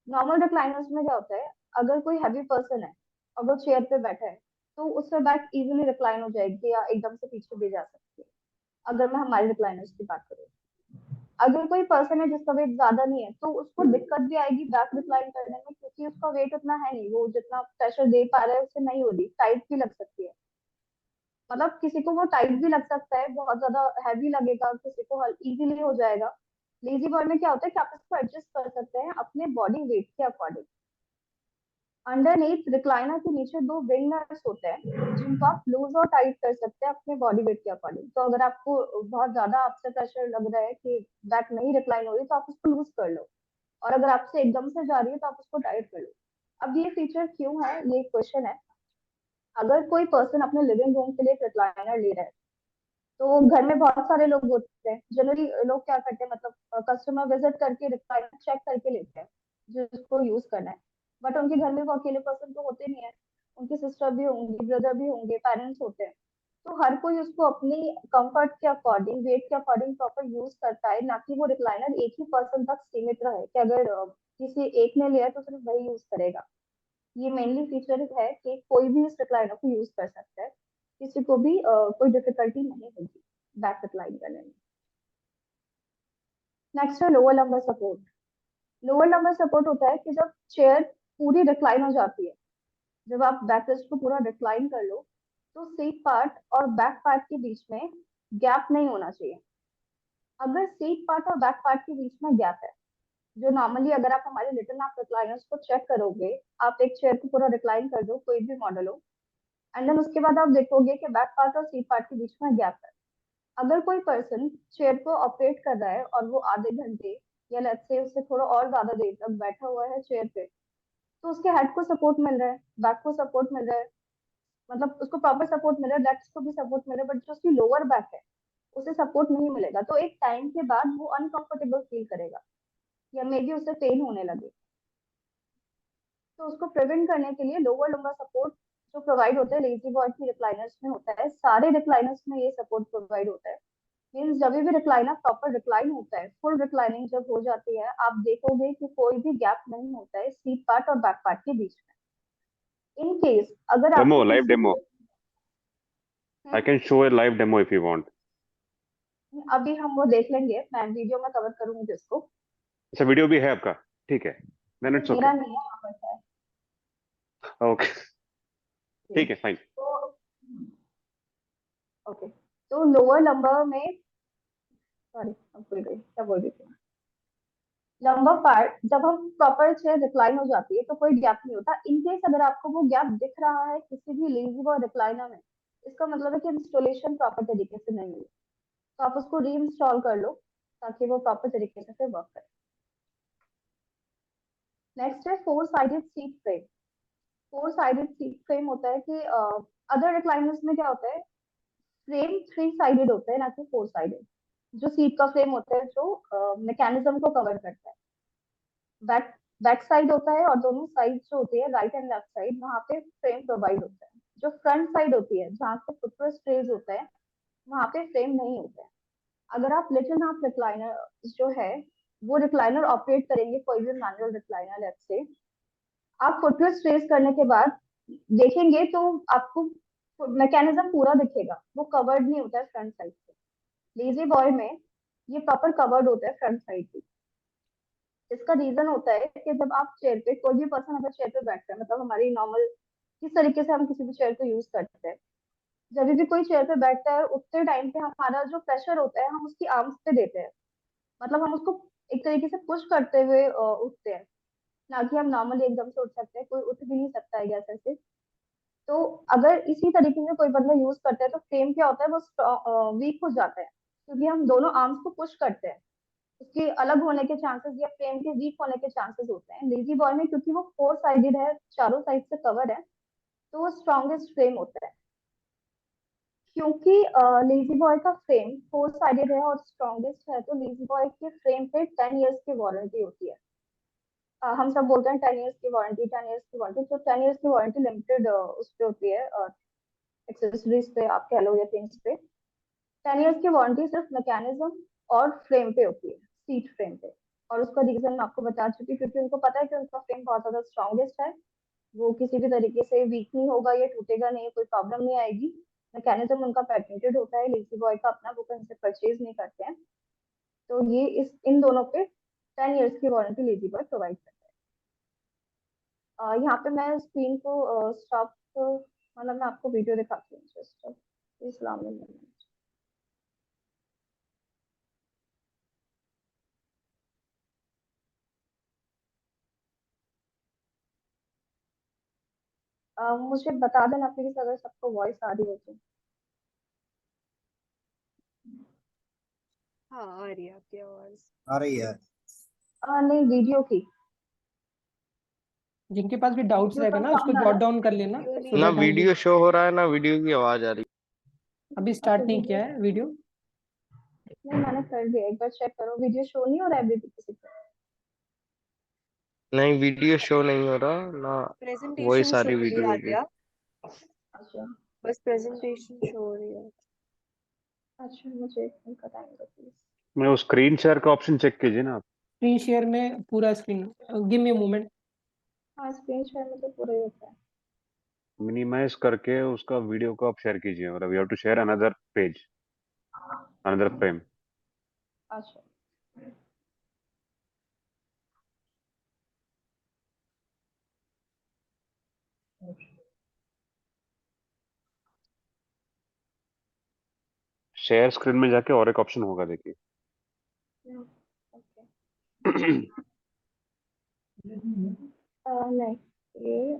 नॉर्मल रिक्लाइनर्स में क्या होता है, अगर कोई हैवी पर्सन है और वो चेयर पे बैठा है तो उससे बैक इजीली रिक्लाइन हो जाएगी या एकदम से पीछे भी जा सकती है, अगर मैं हमारे रिक्लाइनर्स की बात करूँ। अगर कोई पर्सन है जिसका वेट ज्यादा नहीं है तो उसको दिक्कत भी आएगी बैक रिक्लाइन करने में, क्योंकि उसका वेट उतना है नहीं, वो जितना प्रेशर दे पा रहा है उससे नहीं हो रही, टाइट भी लग सकती है। मतलब किसी को वो टाइट भी लग सकता है, बहुत ज्यादा हैवी लगेगा, किसी को इजीली हो जाएगा। लेजी बॉय में क्या होता है कि आप इसको एडजस्ट कर सकते हैं अपने बॉडी वेट के अकॉर्डिंग। अंडरनीथ रिक्लाइनर के नीचे 2 विंग नट्स होते हैं जिनको आप लूज और टाइट कर सकते हैं अपने बॉडी वेट के अकॉर्डिंग। तो अगर आपको बहुत ज्यादा आपसे प्रेशर लग रहा है कि बैक नहीं रिक्लाइन हो रही तो आप उसको लूज कर लो, और अगर आपसे एकदम से जा रही है तो आप उसको टाइट कर लो। अब ये फीचर क्यों है, ये क्वेश्चन है। अगर कोई पर्सन अपने लिविंग रूम के लिए रिक्लाइनर ले रहा है, तो घर में बहुत सारे लोग होते हैं, जनरली लोग क्या करते हैं, मतलब कस्टमर विजिट करके रिक्लाइनर चेक करके लेते हैं जिसको यूज करना है। बट उनके घर में वो अकेले पर्सन तो होते नहीं है, उनके सिस्टर भी होंगे, ब्रदर भी होंगे, पेरेंट्स होते हैं। तो हर कोई उसको अपनी कंफर्ट के अकॉर्डिंग, वेट के अकॉर्डिंग प्रॉपर यूज करता है, ना कि वो रिक्लाइनर एक ही पर्सन तक सीमित रहे कि अगर किसी एक ने लिया है तो सिर्फ वही यूज करेगा। ये मेनली फीचर है कि कोई भी इस रिक्लाइनर को यूज कर सकता है, किसी को भी कोई डिफिकल्टी नहीं होगी बैक रिक्लाइन करने में। नेक्स्ट है lower lumbar support. Lower lumbar support होता है कि जब चेयर पूरी रिक्लाइन हो जाती है, जब आप बैक रेस्ट को पूरा रिक्लाइन कर लो तो सीट पार्ट और बैक पार्ट के बीच में गैप नहीं होना चाहिए। अगर सीट पार्ट और बैक पार्ट के बीच में गैप है, जो नॉर्मली अगर आप हमारे लिटिल मैप रिक्लाइनर्स को चेक करोगे, आप एक चेयर को पूरा रिक्लाइन कर दो, कोई भी मॉडल हो, एंड देन उसके बाद आप देखोगे कि बैक पार्ट और सीट पार्ट के बीच में गैप है। अगर कोई पर्सन चेयर को ऑपरेट कर रहा है और वो आधे घंटे या लेट्स से उससे थोड़ा और ज्यादा देर तक बैठा हुआ है चेयर पे, तो उसके हेड को सपोर्ट मिल रहा है, बैक को सपोर्ट मिल रहा है, मतलब उसको प्रॉपर सपोर्ट मिल रहा है, लेग्स को भी सपोर्ट मिल रहा है, बट जो उसकी लोअर बैक है उसे सपोर्ट नहीं मिलेगा, तो एक टाइम के बाद वो अनकंफर्टेबल फील करेगा या मे बी उसे पेन होने लगे। तो उसको प्रिवेंट करने के लिए लोअर लंबा सपोर्ट जो प्रोवाइड होता है लेजी बॉय की रिक्लाइनर्स में होता है, सारे रिक्लाइनर्स में ये सपोर्ट प्रोवाइड होता है। मीन्स जब भी रिक्लाइनर प्रॉपर रिक्लाइन होता है, फुल रिक्लाइनिंग जब हो जाती है, आप देखोगे कि कोई भी गैप नहीं होता है सीट पार्ट और बैक पार्ट के बीच में। इन केस अगर डेमो, आपको लाइव किसी demo, I can show A live demo if you want. अभी हम वो देख लेंगे, मैं वीडियो में कवर करूंगी इसको। अच्छा, वीडियो भी है आपका? ठीक है, देन इट्स ओके। मेरा नहीं है, यहाँ पर है। ओके, ठीक है, फाइन। तो ओके, तो लोअर लंबर में, सॉरी अब भूल गई क्या बोल रही थी। लंबर पार्ट जब हम प्रॉपर चेयर रिक्लाइन हो जाती है तो कोई गैप नहीं होता। इन केस अगर आपको वो गैप दिख रहा है किसी भी लेजी बॉय रिक्लाइनर में, इसका मतलब है कि इंस्टॉलेशन प्रॉपर तरीके से नहीं हुई, तो आप उसको री इंस्टॉल कर लो ताकि वो प्रॉपर तरीके से वर्क करे। नेक्स्ट है four sided seat frame. Four sided seat frame होता है कि अदर रिक्लाइनर्स में क्या होता है, फ्रेम थ्री साइडेड होता है ना कि फोर साइडेड। जो सीट का फ्रेम होता है जो मैकेनिज्म को कवर करता है, बैक बैक साइड होता है और दोनों साइड जो होती है राइट एंड लेफ्ट साइड, वहां पे फ्रेम प्रोवाइड होता है। जो फ्रंट साइड होती है जहाँ पे फुटरेस्ट रेज होता है, वहां पे फ्रेम नहीं होता है। अगर आप लिटिल हाफ रिक्लाइनर जो है वो रिक्लाइनर ऑपरेट करेंगे, कोई भी मैनुअल रिक्लाइनर लेट्स से, आप फुटरेस्ट रेज करने के बाद देखेंगे तो आपको मैकेनिज्म पूरा दिखेगा, वो कवर्ड नहीं होता है फ्रंट साइड से। लेजी बॉय में ये प्रॉपर कवर्ड होता है फ्रंट साइड भी। इसका रीजन होता है कि जब आप चेयर पे, कोई भी पर्सन अगर चेयर पे बैठता है, मतलब हमारी नॉर्मल किस तरीके से हम किसी भी चेयर को यूज करते हैं, जब भी कोई चेयर पे बैठता है उठते टाइम पे हमारा जो प्रेशर होता है हम उसकी आर्म्स पे देते हैं, मतलब हम उसको एक तरीके से पुश करते हुए उठते हैं, ना कि हम नॉर्मली एकदम से उठ सकते हैं, कोई उठ भी नहीं सकता है ऐसे से। तो अगर इसी तरीके से कोई बंदा यूज करता है तो फ्रेम क्या होता है, वो वीक हो जाता है, क्योंकि हम दोनों आर्म्स को पुश करते हैं, उसके अलग होने के चांसेस या फ्रेम के वीक होने के चांसेस होते हैं। लेजी बॉय में क्योंकि वो फोर साइडेड है, चारों साइड से कवर है, तो वो स्ट्रॉन्गेस्ट फ्रेम होता है। क्योंकि लेजी बॉय का फ्रेम फोर साइडेड है और स्ट्रॉन्गेस्ट है, तो लेजी बॉय के फ्रेम पे 10 इयर्स की वारंटी होती है। हम सब बोलते हैं 10 इयर्स की वारंटी, 10 इयर्स की वारंटी, तो 10 इयर्स की वारंटी लिमिटेड उस पे होती है, एक्सेसरीज पे आप कह लो या थिंग्स पे। 10 इयर्स की वारंटी सिर्फ मैकेनिज्म और फ्रेम पे होती है, सीट फ्रेम पे। और उसका रीजन मैं आपको बता चुकी, क्योंकि उनको पता है कि उनका फ्रेम बहुत ज्यादा स्ट्रॉन्गेस्ट है, वो किसी भी तरीके से वीक नहीं होगा, ये टूटेगा नहीं, कोई प्रॉब्लम नहीं आएगी। मैकेनिज्म उनका पैटेंटेड होता है, लेजी बॉय का अपना, वो कहीं से परचेज नहीं करते हैं। तो ये इस इन दोनों पे 10 इयर्स की वारंटी लेजी बॉय प्रोवाइड करता है। यहाँ पे मैं स्क्रीन को स्टॉप, मतलब मैं आपको वीडियो दिखाती हूँ जस्ट इस्लाम में। मुझे बता देना प्लीज अगर सबको वॉइस आ रही हो तो। हाँ आ रही है आपकी आवाज। आ रही है। नहीं, वीडियो की, जिनके पास भी डाउट्स वीडियो रहेगा का ना उसको साउंड आ जॉट रहा डाउन कर लेना, वीडियो सो नहीं ना दैट हम वीडियो शो हो रहा है ना वीडियो की आवाज आ रही अभी है? अच्छा स्टार्ट नहीं वीडियो, किया है वीडियो। नहीं मैंने कर दिया, एक बार चेक करो, वीडियो शो नहीं हो रहा है अभी भी किसी को? नहीं, वीडियो शो नहीं हो रहा ना, वॉइस प्रेजेंटेशन आ शो रही हो रही है वीडियो की। आद्या, अच्छा बस प्रेजेंटेशन शो हो रही है। अच्छा, मुझे एक मिनट का टाइम दो प्लीज। मैं वो स्क्रीन शेयर का ऑप्शन चेक कीजिए ना आप। स्क्रीन शेयर में पूरा स्क्रीन, गिव मी मोमेंट। हाँ, स्क्रीन शेयर में तो पूरा ही होता है। मिनिमाइज करके उसका वीडियो को आप शेयर कीजिए, मतलब you have to share another page, another frame. अच्छा शेयर स्क्रीन में जाके और एक ऑप्शन होगा, देखिए। ओके नहीं, ये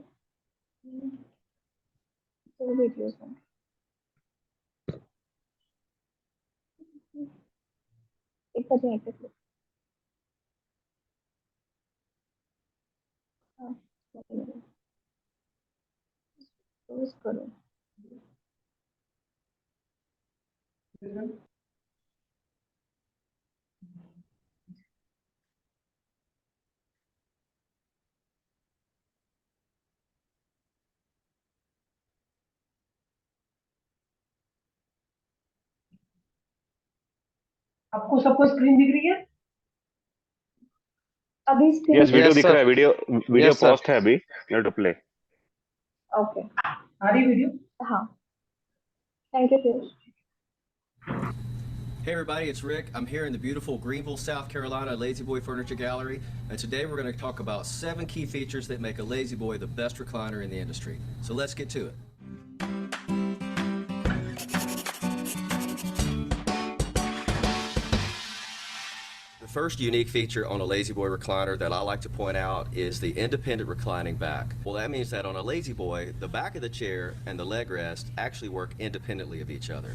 तो वीडियोस हैं। एक बार यहीं पे click- हाँ, close करो। आपको सबको स्क्रीन दिख रही है? अभी यस, स्क्रीन वीडियो Yes, दिख sir. रहा है, वीडियो Yes, sir. पॉस्ट है अभी, you have to play. Okay आ रही वीडियो? हाँ, thank you Piyush. Hey everybody, it's Rick. I'm here in the beautiful Greenville, South Carolina Lazy Boy Furniture Gallery, and today we're going to talk about 7 key features that make a Lazy Boy the best recliner in the industry. So let's get to it. The first unique feature on a Lazy Boy recliner that I like to point out is the independent reclining back. Well, that means that on a Lazy Boy, the back of the chair and the leg rest actually work independently of each other.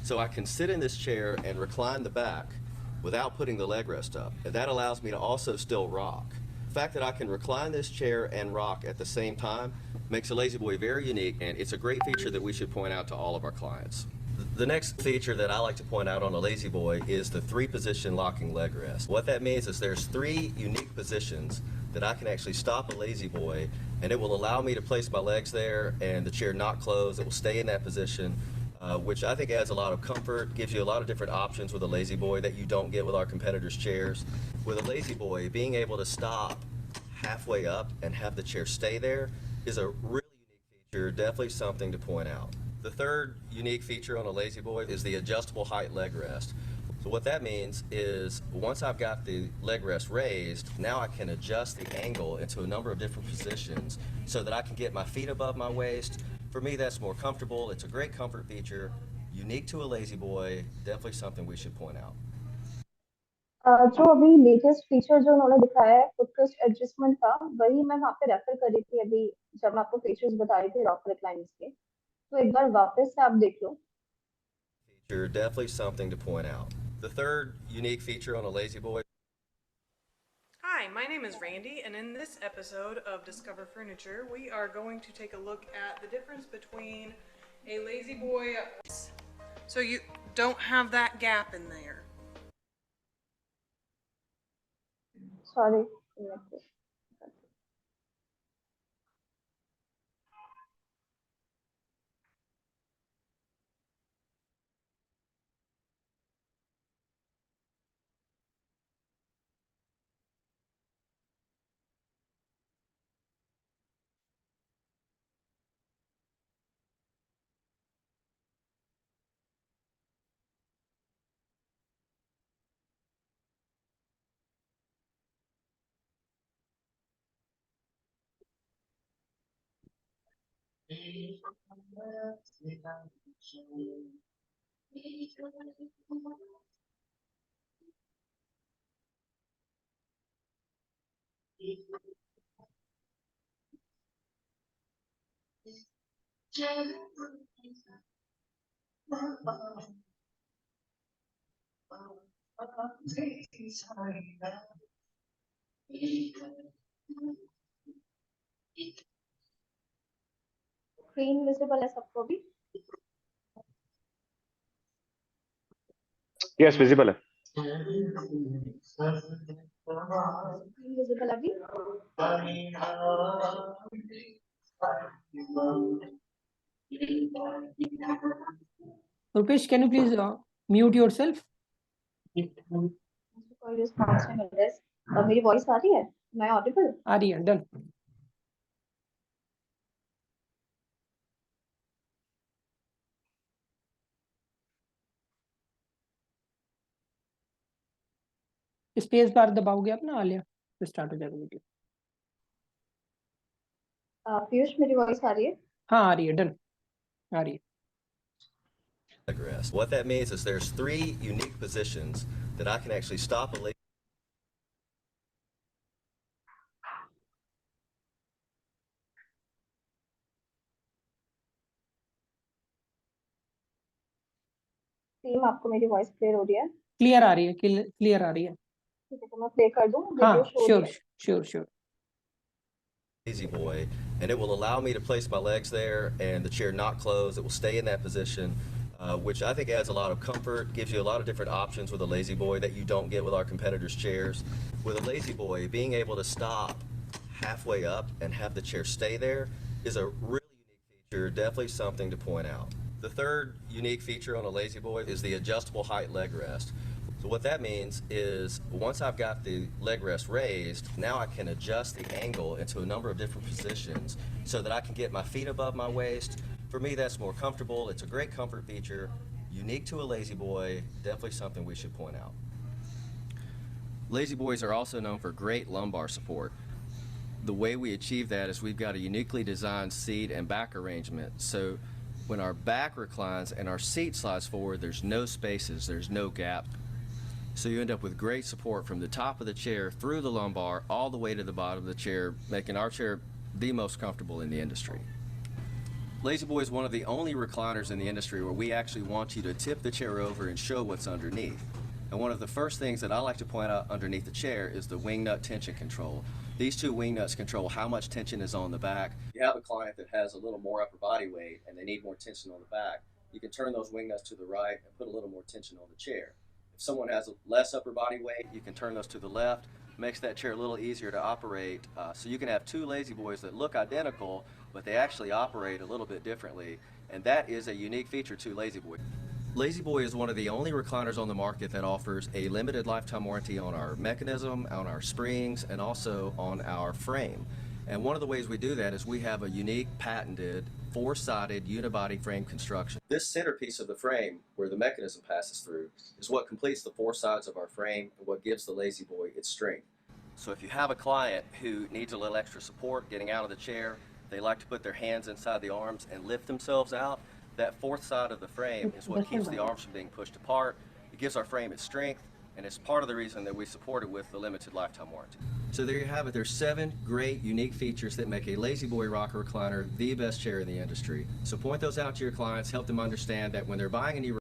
So I can sit in this chair and recline the back without putting the leg rest up. And that allows me to also still rock. The fact that I can recline this chair and rock at the same time makes a Lazy Boy very unique, and it's a great feature that we should point out to all of our clients. The next feature that I like to point out on a Lazy Boy is the 3-position locking leg rest. What that means is there's 3 unique positions that I can actually stop a Lazy Boy, and it will allow me to place my legs there and the chair not close. It will stay in that position, which I think adds a lot of comfort, gives you a lot of different options with a Lazy Boy that you don't get with our competitors' chairs. With a Lazy Boy, being able to stop halfway up and have the chair stay there is a really unique feature, definitely something to point out. The third unique feature on a Lazy Boy is the adjustable height leg rest. So what that means is once I've got the leg rest raised, now I can adjust the angle into a number of different positions so that I can get my feet above my waist. For me, that's more comfortable. It's a great comfort feature, unique to a Lazy Boy, definitely something we should point out. जो अभी latest feature जो उन्होंने दिखाया है footrest adjustment का, वही मैं वहाँ पे रेफर कर रही थी अभी जब मैं आपको फीचर्स बता रही थी रॉक रिक्लाइनिंग के। तो एक बार वापस से आप देख लो। Feature, definitely something to point out. The third unique feature on a Lazy Boy. Hi, my name is Randy, and in this episode of Discover Furniture, we are going to take a look at the difference between a Lazy Boy, so you don't have that gap in there. Sorry screen visible है सबको भी? Yes, visible है। Screen visible अभी? Rupesh, can you please mute yourself? कोई response नहीं मिल रहा है। अब मेरी वॉइस आ रही है? मैं ऑडिबल? आ रही है, डन। स्पेस बार दबाओगे आप ना आलिया, तो स्टार्ट हो जाएगा वीडियो। पीयूष मेरी वॉइस आ रही है? हाँ आ रही है, डन आ रही है। leg rest. What that means is there's 3 unique positions that I can actually stop a lazy team, आपको मेरी वॉइस क्लियर हो रही है? क्लियर आ रही है, क्लियर आ रही है। ठीक है, तो मैं प्ले कर दूं, हाँ, video show sure sure sure. lazy boy, and it will allow me to place my legs there and the chair not close. It will stay in that position, which I think adds a lot of comfort, gives you a lot of different options with a lazy boy that you don't get with our competitors' chairs. With a lazy boy, being able to stop halfway up and have the chair stay there is a really unique feature, definitely something to point out. The third unique feature on a lazy boy is the adjustable height leg rest. So what that means is once I've got the leg rest raised, now I can adjust the angle into a number of different positions so that I can get my feet above my waist. For me, that's more comfortable. It's a great comfort feature, unique to a lazy boy, definitely something we should point out. Lazy boys are also known for great lumbar support. The way we achieve that is we've got a uniquely designed seat and back arrangement. So when our back reclines and our seat slides forward, there's no spaces, there's no gap. So you end up with great support from the top of the chair through the lumbar all the way to the bottom of the chair, making our chair the most comfortable in the industry. Lazy Boy is one of the only recliners in the industry where we actually want you to tip the chair over and show what's underneath. And one of the first things that I like to point out underneath the chair is the wing nut tension control. These 2 wing nuts control how much tension is on the back. If you have a client that has a little more upper body weight and they need more tension on the back, you can turn those wing nuts to the right and put a little more tension on the chair. If someone has less upper body weight, you can turn those to the left. Makes that chair a little easier to operate. So you can have 2 lazy boys that look identical, but they actually operate a little bit differently. And that is a unique feature to Lazy Boy. Lazy Boy is one of the only recliners on the market that offers a limited lifetime warranty on our mechanism, on our springs, and also on our frame. And one of the ways we do that is we have a unique patented 4-sided unibody frame construction. This centerpiece of the frame, where the mechanism passes through, is what completes the 4 sides of our frame and what gives the Lazy Boy its strength. So if you have a client who needs a little extra support getting out of the chair, they like to put their hands inside the arms and lift themselves out, that 4th side of the frame is what keeps the arms from being pushed apart. It gives our frame its strength, and it's part of the reason that we support it with the limited lifetime warranty. So there you have it. There's 7 great unique features that make a Lazy Boy rocker recliner the best chair in the industry. So point those out to your clients, help them understand that when they're buying a new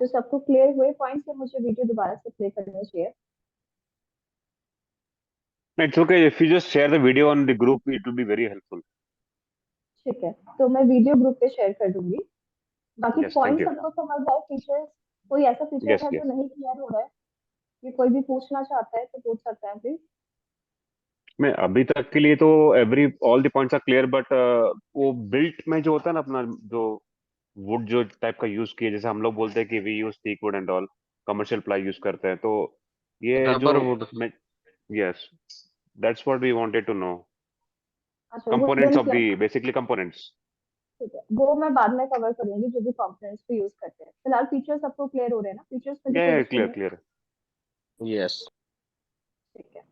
तो सबको clear हुए points, या मुझे video दोबारा से play करना चाहिए? It's okay if you just share the video on the group, it will be very helpful. ठीक है, तो मैं वीडियो ग्रुप पे शेयर कर दूंगी। बाकी Yes, thank पॉइंट you. सबको समझ आए? फीचर्स, कोई ऐसा फीचर Yes, है yes. जो नहीं क्लियर हो रहा है, कि कोई भी पूछना चाहता है तो पूछ सकता है प्लीज? मैं अभी तक के लिए तो all the points are clear, but वो बिल्ट में जो होता है ना अपना जो वुड जो टाइप का यूज किया, जैसे हम लोग बोलते हैं कि we use teak wood and all, commercial ply use करते हैं, तो ये जो rubber wood. Yes, that's what we wanted to know, अच्छा, वो कंपोनेंट्स ऑफ दोनों द बेसिकली कंपोनेंट्स। ठीक है, वो मैं बाद में कवर करूंगी जो भी कंपोनेंट्स पे यूज करते हैं। फिलहाल फीचर्स सबको क्लियर हो रहे हैं ना? फीचर्स पे भी कोई इशू क्लियर नहीं? क्लियर। यस। ठीक है।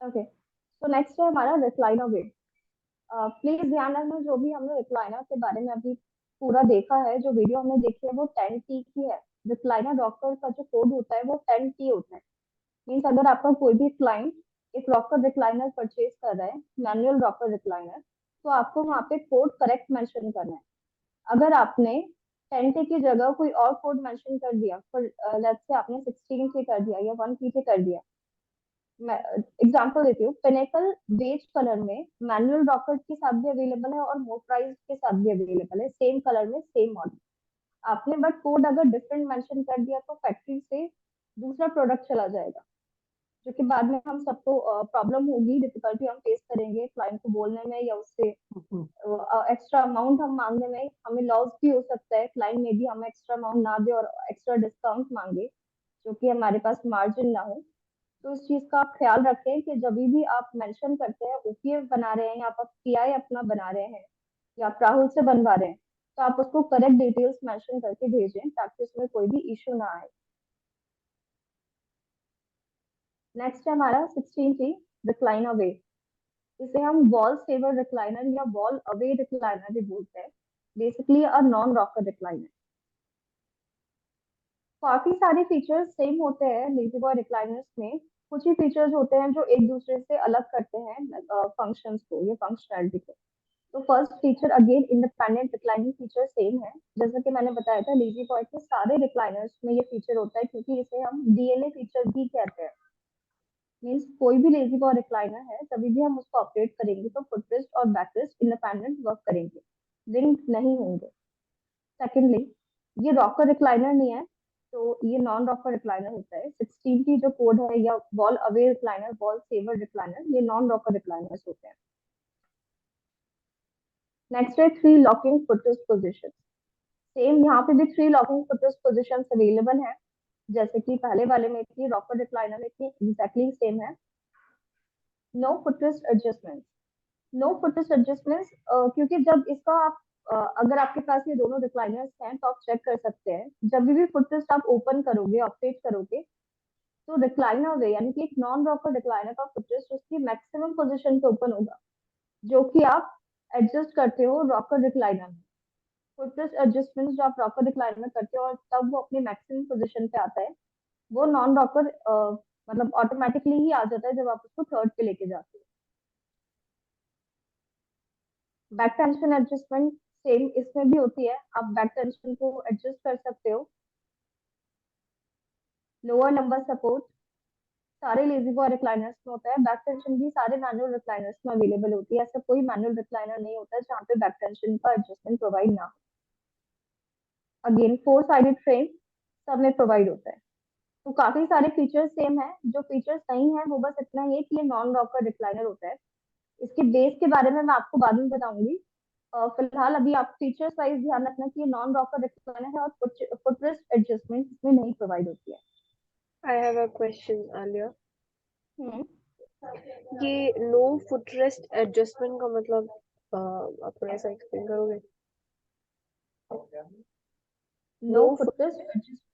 ओके, तो नेक्स्ट है हमारा रिक्लाइनर वेट। प्लीज ध्यान रखना, जो भी हमने रिक्लाइनर के बारे में अभी पूरा देखा है, जो वीडियो हमने देखी है, वो 10T की है। रिक्लाइनर रॉकर का जो कोड होता है वो 10T होता है। मीन्स अगर आपका कोई भी क्लाइंट एक रॉकर रिक्लाइनर परचेज कर रहा है, मैनुअल रॉकर रिक्लाइनर, तो आपको वहाँ पे कोड करेक्ट मेंशन करना है। अगर आपने 10T की जगह कोई और कोड मेंशन कर दिया, फॉर लेट्स से आपने 16K कर दिया या 1K कर दिया, मैं एग्जांपल देती हूँ। पिनेकल बेज कलर में मैनुअल रॉकर के साथ भी अवेलेबल है और मोटराइज के साथ भी अवेलेबल है, सेम कलर में सेम मॉडल। आपने बट कोड अगर डिफरेंट मेंशन कर दिया तो फैक्ट्री से दूसरा प्रोडक्ट चला जाएगा, जो कि बाद में हम सबको प्रॉब्लम होगी, डिफिकल्टी हम फेस करेंगे क्लाइंट को बोलने में, या उससे एक्स्ट्रा अमाउंट हम मांगने में हमें लॉस भी हो सकता है। क्लाइंट में भी हमें एक्स्ट्रा अमाउंट ना दे और एक्स्ट्रा डिस्काउंट मांगे, जो कि हमारे पास मार्जिन ना हो। तो इस चीज का आप ख्याल रखें कि जब भी आप मेंशन करते हैं ओपीएफ बना रहे हैं या आप पीआई अपना बना रहे हैं, या आप राहुल से बनवा रहे हैं, तो आप उसको करेक्ट डिटेल्स मेंशन करके भेजें ताकि उसमें कोई भी इशू ना आए। नेक्स्ट है हमारा 16T रिक्लाइन अवे। इसे हम वॉल सेवर रिक्लाइनर या वॉल अवे रिक्लाइनर भी बोलते हैं। Basically a non rocker recliner. काफी सारे फीचर्स सेम होते हैं लेजी बॉय रिक्लाइनर्स में। कुछ ही फीचर्स होते हैं जो एक दूसरे से अलग करते हैं फंक्शंस को या फंक्शनैलिटी को। तो first feature again independent reclining feature same है। जैसा कि मैंने बताया था लेजी बॉय के सारे रिक्लाइनर्स में ये फीचर होता है क्योंकि इसे हम डीएनए फीचर भी कहते हैं। मीन्स कोई भी लेजी बॉय रिक्लाइनर है तभी भी हम उसको ऑपरेट करेंगे तो फुटरेस्ट और बैकरेस्ट इंडिपेंडेंट वर्क करेंगे, लिंक नहीं होंगे। सेकेंडली ये रॉकर रिक्लाइनर नहीं है, तो ये नॉन रॉकर रिक्लाइनर होता है। 16T जो कोड है या wall away recliner, wall saver recliner, ये नॉन रॉकर रिक्लाइनर्स होते हैं। नेक्स्ट है 3 लॉकिंग फुटरेस्ट पोजिशन। सेम यहाँ पे भी 3 लॉकिंग फुटरेस्ट पोजिशन अवेलेबल है जैसे कि पहले वाले में थी, रॉकर रिक्लाइनर में थी, एग्जैक्टली सेम है। No footrest adjustment. No footrest adjustments क्योंकि जब इसका आप अगर आपके पास ये दोनों रिक्लाइनर्स हैं तो आप चेक कर सकते हैं जब भी फुटरेस्ट आप ओपन करोगे, ऑपरेट करोगे, तो रिक्लाइनर वे यानी कि एक नॉन रॉकर रिक्लाइनर का फुटरेस्ट उसकी मैक्सिमम पोजीशन पे ओपन होगा जो कि आप एडजस्ट करते हो रॉकर रिक्लाइनर में। फुटरेस्ट एडजस्टमेंट जो आप रॉकर रिक्लाइनर में करते हो और तब वो अपनी मैक्सिमम पोजीशन पे आता है, वो नॉन रॉकर मतलब ऑटोमेटिकली ही आ जाता है जब आप उसको थर्ड पे लेके जाते हो। बैक टेंशन एडजस्टमेंट सेम इसमें भी होती है, आप बैक टेंशन को एडजस्ट कर सकते हो। लोअर नंबर सपोर्ट सारे लेजी बॉय रिक्लाइनर्स में होता है। बैक टेंशन भी सारे मैनुअल रिक्लाइनर्स में अवेलेबल होती है। ऐसा कोई मैनुअल रिक्लाइनर नहीं होता जहाँ पे बैक टेंशन का एडजस्टमेंट प्रोवाइड ना हो। अगेन 4 साइडेड फ्रेम सब में प्रोवाइड होता है। तो काफी सारे फीचर्स सेम है। जो फीचर्स नहीं है वो बस इतना ही है कि ये नॉन रॉकर रिक्लाइनर होता है। इसके बेस के बारे में मैं आपको बाद में बताऊंगी। फिलहाल अभी आप फीचर्स वाइज ध्यान रखना कि ये नॉन रॉकर रिक्लाइनर है और फुटरेस्ट एडजस्टमेंट इसमें नहीं प्रोवाइड होती है। I have a question, Alia. हम्म ये नो फुटरेस्ट एडजस्टमेंट का मतलब आप थोड़ा सा एक्सप्लेन करोगे? No no footrest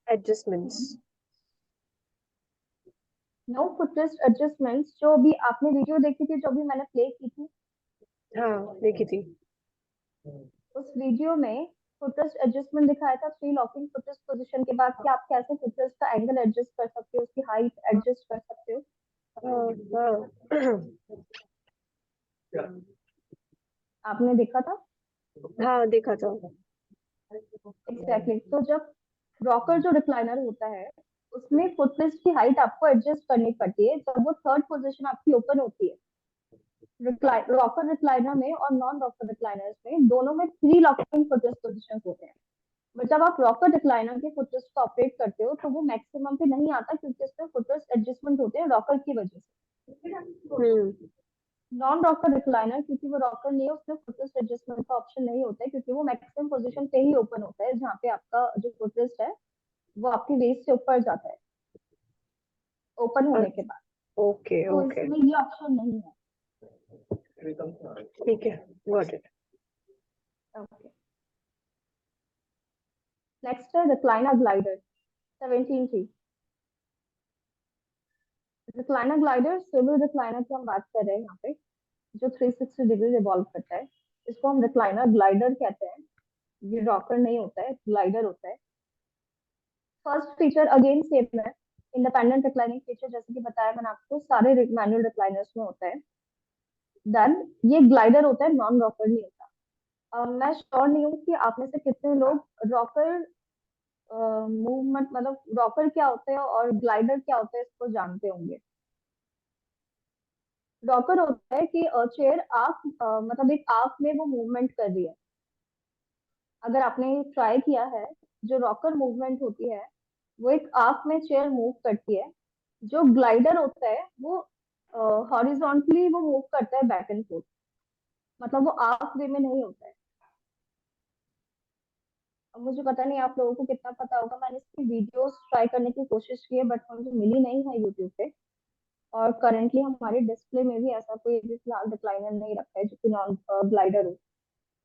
adjustments. No footrest adjustments जो अभी आपने वीडियो देखी थी, जो अभी मैंने प्ले की थी, हाँ देखी थी। उस वीडियो में फुटरेस्ट एडजस्टमेंट दिखाया था 3 लॉकिंग फुटरेस्ट पोजीशन के बाद कि आप कैसे फुटरेस्ट का एंगल एडजस्ट कर सकते हो, उसकी हाइट एडजस्ट कर सकते हो। हाँ आपने देखा था? हाँ देखा था। एग्जैक्टली तो जब रॉकर जो रिक्लाइनर होता है उसमें फुटरेस्ट की हाइट आपको एडजस्ट करनी पड़ती है जब वो थर्ड पोजीशन आपकी ओपन होती है। रॉकर रिक्लाइनर में और नॉन रॉकर रिक्लाइनर्स में दोनों में 3 लॉकिंग फुटरेस्ट पोजीशन होते हैं। बट जब आप रॉकर रिक्लाइनर के फुटरेस्ट को ऑपरेट करते हो तो वो मैक्सिमम पे नहीं आता क्योंकि उसमें फुटरेस्ट एडजस्टमेंट होते हैं रॉकर की वजह से। नॉन रॉकर रिक्लाइनर क्योंकि वो रॉकर नहीं है उसमें फुटरेस्ट एडजस्टमेंट का ऑप्शन नहीं होता है क्योंकि वो मैक्सिमम पोजीशन पे ही ओपन होता है जहाँ पे आपका जो फुटरेस्ट है वो आपकी वेस्ट से ऊपर जाता है ओपन होने के बाद। ओके तो ओके इसमें ये ऑप्शन नहीं है। ठीक है, गॉट इट। ओके नेक्स्ट है recliner glider 17T। Recliner glider swivel recliner की हम बात कर रहे हैं यहाँ पे, जो 360 डिग्री रिवॉल्व करता है। इसको हम रिक्लाइनर ग्लाइडर कहते हैं। ये रॉकर नहीं होता है, ग्लाइडर होता है। फर्स्ट फीचर अगेन सेम है, इंडिपेंडेंट रिक्लाइनिंग फीचर जैसे कि बताया मैंने आपको सारे मैनुअल रिक्लाइनर्स में होता है। देन ये ग्लाइडर होता है, नॉन रॉकर नहीं होता। मैं श्योर नहीं हूँ कि आप में से कितने लोग रॉकर मूवमेंट मतलब रॉकर क्या होता है और ग्लाइडर क्या होता है इसको जानते होंगे। रॉकर होता है कि चेयर आर्क मतलब एक आर्क में वो मूवमेंट कर रही है। अगर आपने ट्राई किया है, जो रॉकर मूवमेंट होती है वो एक आर्क में चेयर मूव करती है। जो ग्लाइडर होता है वो हॉरिजॉन्टली वो मूव करता है बैक एंड फोर्थ, मतलब वो आर्क वे में नहीं होता है। अब मुझे पता नहीं आप लोगों को कितना पता होगा, मैंने इसकी वीडियोस ट्राई करने की कोशिश की है बट मुझे मिली नहीं है यूट्यूब पे। और करंटली हमारे डिस्प्ले में भी ऐसा कोई भी फिलहाल रिक्लाइनर नहीं रखा है जो कि नॉन ग्लाइडर हो।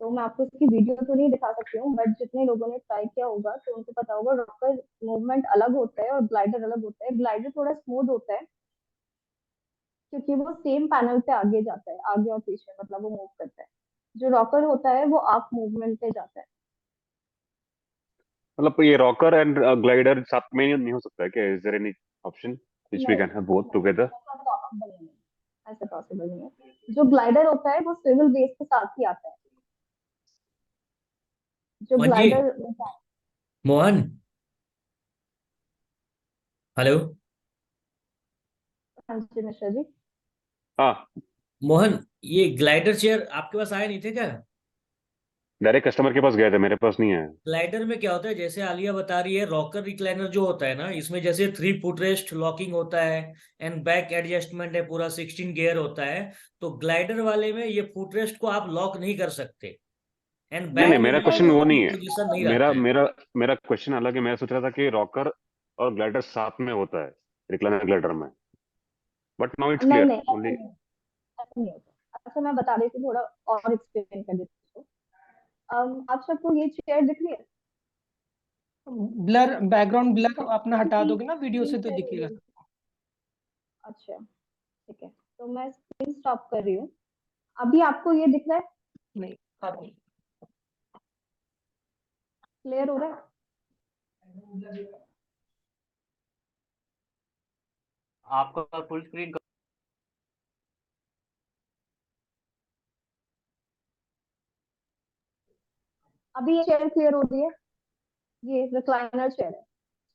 तो मैं आपको इसकी वीडियो तो नहीं दिखा सकती हूँ, बट जितने लोगों ने ट्राई किया होगा तो उनको पता होगा रॉकर मूवमेंट अलग होता है और ग्लाइडर अलग होता है। ग्लाइडर थोड़ा स्मूथ होता है क्योंकि वो सेम पैनल पे आगे जाता है, आगे और पीछे, मतलब वो मूव करता है। जो रॉकर होता है वो आर्क मूवमेंट पे जाता है। मतलब ये रॉकर एंड ग्लाइडर साथ में नहीं हो सकता है क्या? Is there any option which we नहीं कैन हैव बोथ टुगेदर? ऐसा पॉसिबल नहीं है। जो ग्लाइडर होता है वो सिविल बेस के साथ ही आता है। जो मोहन जी, ग्लाइडर, मोहन, हेलो। हाँ जी मिश्रा जी। हाँ, मोहन, ये ग्लाइडर चेयर आपके पास आए नहीं थे क्या? डायरेक्ट कस्टमर के पास गए थे, मेरे पास नहीं है। ग्लाइडर में क्या होता है, जैसे आलिया बता रही है, रॉकर रिक्लाइनर जो होता है ना, इसमें जैसे 3 फुटरेस्ट लॉकिंग होता है एंड बैक एडजस्टमेंट है, पूरा 16 गियर होता है। तो ग्लाइडर वाले में ये फुटरेस्ट को आप लॉक नहीं कर सकते एंड नहीं नहीं, बैक मेरा में क्वेश्चन वो नहीं है। पोजीशन नहीं मेरा रहता है। मेरा मेरा क्वेश्चन अलग है। मैं सोच रहा था कि रॉकर और ग्लाइडर साथ में होता है रिक्लाइनर ग्लाइडर में, बट नाउ इट्स नहीं क्लियर नहीं, ऐसा ओनली। नहीं, ऐसा नहीं होता। अच्छा मैं बता देती हूँ, थोड़ा और एक्सप्लेन कर देती हूँ। आप सबको ये चेयर दिख रही है? ब्लर, बैकग्राउंड ब्लर अपना हटा ग्रीन दोगे ना वीडियो से तो चेयर हो रही दिखेगा। है। अच्छा ठीक है, तो मैं स्क्रीन स्टॉप कर रही हूँ। अभी आपको ये दिख रहा है? नहीं, अभी क्लियर हो रहा है? आपका फुल स्क्रीन अभी ये चेयर क्लियर हो रही है? ये रिक्लाइनर चेयर है,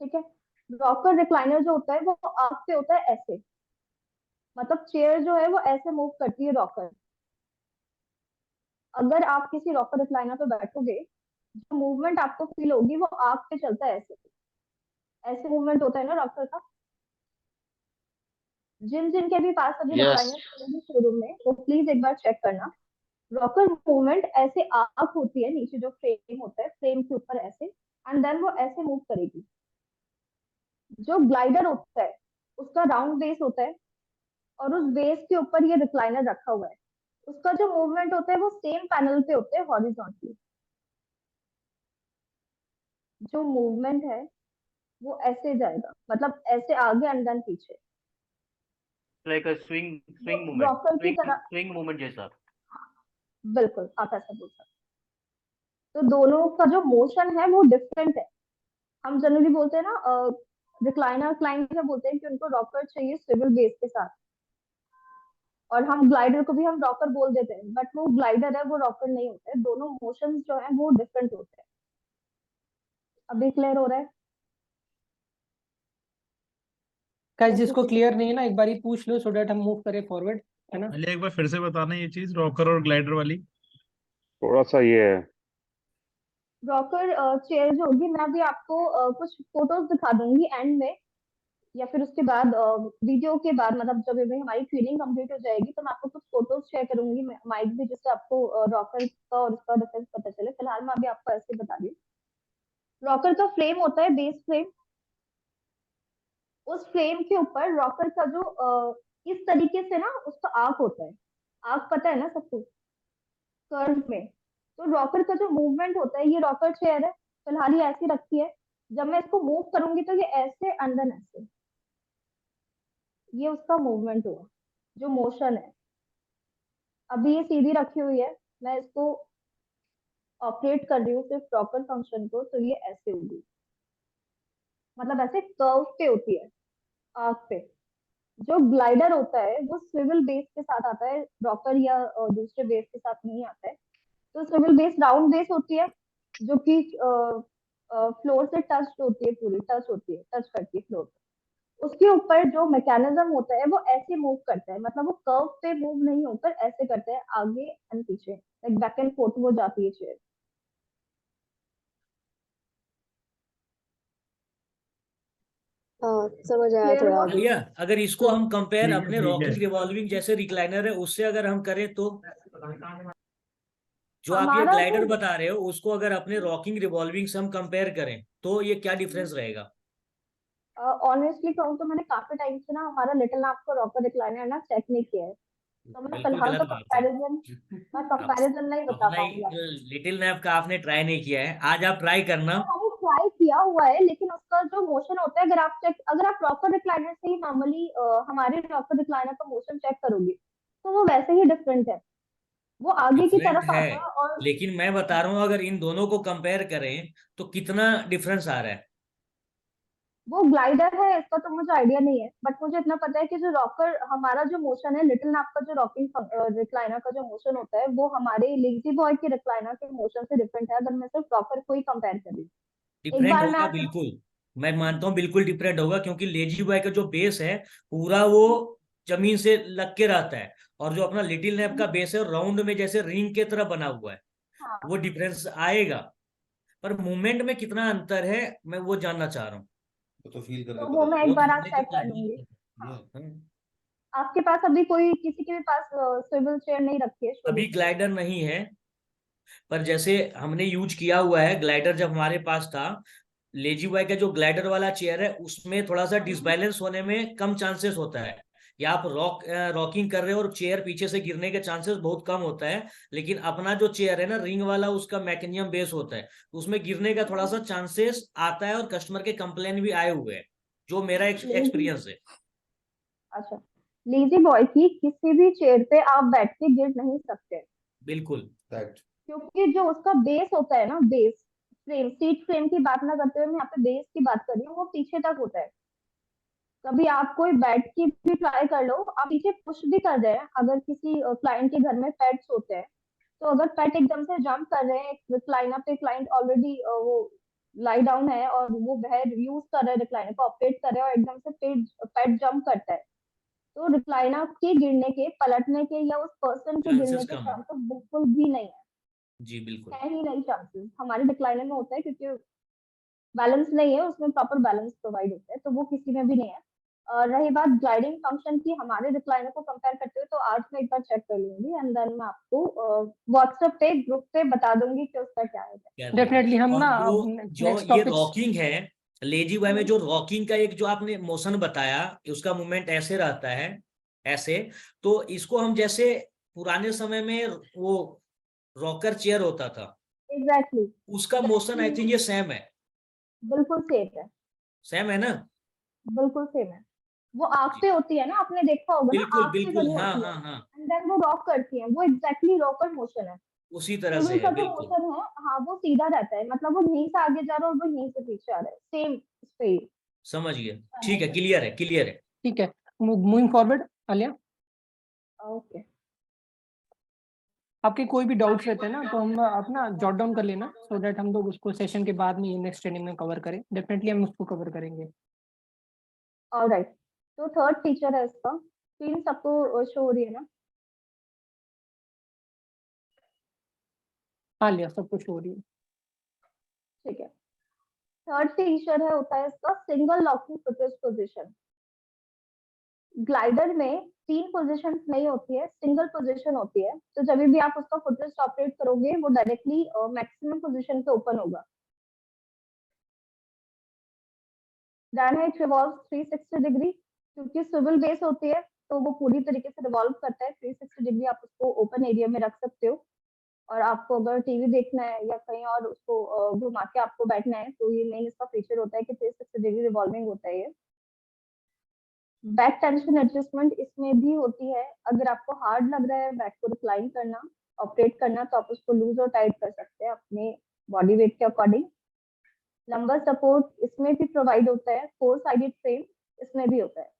ठीक है। रॉकर रिक्लाइनर जो होता है वो आप पे होता है ऐसे, मतलब चेयर जो है वो ऐसे मूव करती है रॉकर। अगर आप किसी रॉकर रिक्लाइनर पे बैठोगे, जो मूवमेंट आपको फील होगी वो आग पे चलता है, ऐसे ऐसे मूवमेंट होता है ना रॉकर का। जिन जिन के भी पास अभी यस रिक्लाइनर चलेंगे शोरूम में, वो प्लीज एक बार चेक करना। रॉकर मूवमेंट ऐसे आग होती है, नीचे जो फ्रेम होता है फ्रेम के ऊपर ऐसे, एंड देन वो ऐसे मूव करेगी। जो ग्लाइडर होता है उसका राउंड बेस होता है, और उस बेस के ऊपर ये रिक्लाइनर रखा हुआ है। उसका जो मूवमेंट होता है वो सेम पैनल पे होता है हॉरिजॉन्टली। जो मूवमेंट है वो ऐसे जाएगा, मतलब ऐसे आगे एंड देन पीछे, लाइक अ स्विंग मूवमेंट, रॉकर की तरह। स्विंग मूवमेंट जैसा। बिल्कुल आप ऐसा बोल सकते हो। तो दोनों का जो मोशन है वो डिफरेंट है। हम जनरली बोलते हैं ना, रिक्लाइनर क्लाइंट जब बोलते हैं कि उनको रॉकर चाहिए स्विvel बेस के साथ, और हम ग्लाइडर को भी हम रॉकर बोल देते हैं, बट वो ग्लाइडर है, वो रॉकर नहीं होता है। दोनों मोशंस जो है वो डिफरेंट होते हैं। अभी क्लियर हो रहा है? गाइस, या जिसको किसी को क्लियर नहीं है ना, एक बार ही पूछ लो सो दैट हम मूव करें फॉरवर्ड, है ना। अली एक बार फिर से बताना ये चीज, रॉकर और ग्लाइडर वाली। थोड़ा सा ये है। रॉकर चेयर जो होगी, मैं अभी आपको कुछ फोटोज दिखा दूंगी एंड में, या फिर उसके बाद वीडियो के बाद, मतलब जब भी हमारी ट्रेनिंग कंप्लीट हो जाएगी तो मैं आपको कुछ फोटोज शेयर करूंगी माइक भी, जिससे आपको रॉकर का और उसका डिफरेंस पता चले। फिलहाल मैं अभी आपको ऐसे बता रही हूँ। रॉकर का फ्रेम होता है बेस फ्रेम। उस फ्रेम के ऊपर रॉकर का जो इस तरीके से ना उसका आर्क होता है। आर्क पता है ना सबको, कर्व में। तो रॉकर का जो मूवमेंट होता है, ये रॉकर चेयर है, फिलहाल ये ऐसी रखी है। जब मैं इसको मूव करूंगी तो ये ऐसे अंदर ऐसे, ये उसका मूवमेंट हुआ, जो मोशन है। अभी ये सीधी रखी हुई है, मैं इसको ऑपरेट कर रही हूँ सिर्फ रॉकर फंक्शन को, तो ये ऐसे होगी, मतलब ऐसे कर्व पे होती है, आर्क पे। जो ग्लाइडर होता है वो स्विvel बेस के साथ आता है, रॉकर या दूसरे बेस के साथ नहीं आता है। तो स्विvel बेस राउंड बेस होती है, जो कि फ्लोर से टच होती है, पूरी टच होती है, टच करती है फ्लोर। उसके ऊपर जो मैकेनिज्म होता है वो ऐसे मूव करता है, मतलब वो कर्व पे मूव नहीं होकर ऐसे करता है, आगे एंड पीछे, लाइक बैक एंड फोर्थ वो जाती है चेयर। हाँ समझ आया क्लियर थोड़ा हुआ? अभी। भैया, अगर इसको हम कंपेयर ठीक है अपने ठीक है। रॉकिंग रिवॉल्विंग जैसे रिक्लाइनर है उससे अगर हम करें तो, जो आप ये हमारा जो ग्लाइडर बता रहे हो उसको अगर अपने रॉकिंग रिवॉल्विंग से हम कंपेयर करें तो ये क्या डिफरेंस रहेगा? ऑनेस्टली कहूँ तो मैंने काफी टाइम से ना हमारा लिटिल नैप का रॉकर रिक्लाइनर ना चेक नहीं किया है। तो मैं बिल्कुल फिलहाल तो गलत बात है। कंपैरिजन नहीं बता अपना पाऊंगी। लिटिल नैप का आपने ट्राई नहीं किया है, आज आप ट्राई करना। मैंने ट्राई किया हुआ है, लेकिन उसका जो मोशन होता है, अगर आप रॉकर रिक्लाइनर से ही नॉर्मली हमारे रॉकर रिक्लाइनर का मोशन चेक करोगे तो वो वैसे ही डिफरेंट है, वो आगे की डिफरेंट तरफ है, आता है। और लेकिन मैं बता रहा हूँ अगर इन दोनों को कंपेयर करें तो कितना डिफरेंस आ रहा है। वो ग्लाइडर है, इसका तो मुझे आइडिया नहीं है, बट मुझे इतना पता है कि जो रॉकर हमारा जो मोशन है, लिटिल नैप का जो रॉकिंग रिक्लाइनर का जो मोशन होता है, वो हमारे लेजी बॉय के रिक्लाइनर के मोशन से डिफरेंट है, अगर मैं सिर्फ रॉकर को ही कंपेयर करूँ। एक डिफरेंट बार मैं होगा आपसे बिल्कुल, मैं मानता हूँ बिल्कुल डिफरेंट होगा, क्योंकि लेजी बॉय का जो बेस है पूरा वो जमीन से लग के रहता है, और जो अपना लिटिल नैप का बेस है राउंड में जैसे रिंग के तरह बना हुआ है, हाँ, वो डिफरेंस आएगा। पर मूवमेंट में कितना अंतर है मैं वो जानना चाह रहा हूँ। तो फील तो करके वो पता मैं वो एक तो बार आज हमने तो चेक कर लूंगी। चलेगा। हाँ, हाँ। आपके पास अभी कोई किसी के भी पास स्विvel चेयर नहीं रखी है अभी शोरूम में? ग्लाइडर नहीं है, पर जैसे हमने यूज किया हुआ है ग्लाइडर जब हमारे पास था, लेजी बॉय का जो ग्लाइडर वाला चेयर है उसमें थोड़ा सा डिसबैलेंस होने में कम चांसेस होता है, या आप रॉकिंग कर रहे हो और चेयर पीछे से गिरने के चांसेस बहुत कम होता है। लेकिन अपना जो चेयर है ना रिंग वाला, उसका मैकेनिज्म बेस होता है, उसमें गिरने का थोड़ा सा चांसेस आता है, और कस्टमर के कंप्लेन भी आए हुए हैं, जो मेरा लेजी एक्सपीरियंस है। अच्छा, लेजी बॉय की किसी भी चेयर पे आप बैठ के गिर नहीं सकते, बिल्कुल। क्योंकि जो उसका बेस होता है ना, बेस फ्रेम, सीट फ्रेम की बात ना करते हुए मैं यहाँ पे बेस की बात कर रही हूँ, वो पीछे तक होता है। कभी आप कोई बैठ के भी ट्राई कर लो, आप पीछे पुश भी कर रहे हैं, अगर किसी क्लाइंट के घर में पेट्स होते हैं, तो अगर पेट एकदम से जंप कर रहे हैं रिक्लाइनर पे, क्लाइंट ऑलरेडी वो लाई डाउन है और वो वह यूज कर रहे हैं रिक्लाइनर को, ऑपरेट कर रहे हैं, और एकदम से पेट जंप करता है, तो रिक्लाइनर के गिरने के, पलटने के, या उस पर्सन के गिरने चांसेस के कम है। चांसेस बिल्कुल भी नहीं है। जी बिल्कुल। है ही नहीं चांसेस, हमारे रिक्लाइनर में होता है, क्योंकि बैलेंस नहीं है उसमें, प्रॉपर बैलेंस प्रोवाइड होता है, तो वो किसी में भी नहीं है। और रही बात ग्लाइडिंग फंक्शन की, हमारे रिक्लाइनर को कंपेयर करते हुए, तो आज मैं एक बार चेक कर लूंगी, एंड देन मैं आपको व्हाट्सएप पे ग्रुप पे बता दूंगी कि उसका क्या है। डेफिनेटली हम और ना जो नेक्स्ट ये टॉपिक्स। रॉकिंग है लेजी बॉय में, जो रॉकिंग का एक जो आपने मोशन बताया, उसका मूवमेंट ऐसे रहता है, ऐसे, तो इसको हम जैसे पुराने समय में वो रॉकर चेयर होता था, एग्जैक्टली, उसका मोशन आई थिंक ये सेम है। बिल्कुल सेम है, सेम है ना? बिल्कुल सेम है। वो आग जी पे होती है ना, आपने देखा होगा ना, बिल्कुल आग से बिल्कुल, बनी हाँ होती है, हाँ हाँ, एंड देन वो रॉक करती है, वो एग्जैक्टली रॉकर मोशन है। उसी तरह स्विvel से का है जो बिल्कुल। मोशन है, हाँ, वो सीधा रहता है, मतलब वो यहीं से आगे जा रहा है और वो यहीं से पीछे आ रहा है, सेम स्पीड। समझ गया, ठीक है, क्लियर है, क्लियर है। ठीक है, मूविंग फॉरवर्ड आलिया, ओके, आपके कोई भी डाउट्स रहते हैं ना तो हम अपना जॉट डाउन कर लेना, सो दैट हम लोग उसको सेशन के बाद में नेक्स्ट ट्रेनिंग में कवर करें। डेफिनेटली हम उसको कवर करेंगे। ऑलराइट। तो थर्ड फीचर है इसका, स्क्रीन सबको शो हो रही है ना? आलिया सब कुछ हो रही है। ठीक है। थर्ड फीचर है होता है इसका single locking footrest position. Glider में 3 पोजीशन नहीं होती है, सिंगल पोजीशन होती है, तो जब भी आप उसका फुटरेस्ट ऑपरेट करोगे वो डायरेक्टली मैक्सिमम पोजीशन पे ओपन होगा। देन इट रिवॉल्व्स 360 डिग्री, क्योंकि स्विvel बेस होती है तो वो पूरी तरीके से रिवॉल्व करता है 360 डिग्री। आप उसको ओपन एरिया में रख सकते हो, और आपको अगर टीवी देखना है या कहीं और उसको घुमा के आपको बैठना है, तो ये मेन इसका फीचर होता है कि 360 डिग्री रिवॉल्विंग होता है ये। बैक टेंशन एडजस्टमेंट इसमें भी होती है, अगर आपको हार्ड लग रहा है बैक को रिक्लाइन करना, ऑपरेट करना, तो आप उसको लूज और टाइट कर सकते हैं अपने बॉडी वेट के अकॉर्डिंग। लंबर सपोर्ट इसमें भी प्रोवाइड होता है, 4 साइडेड फ्रेम इसमें भी होता है।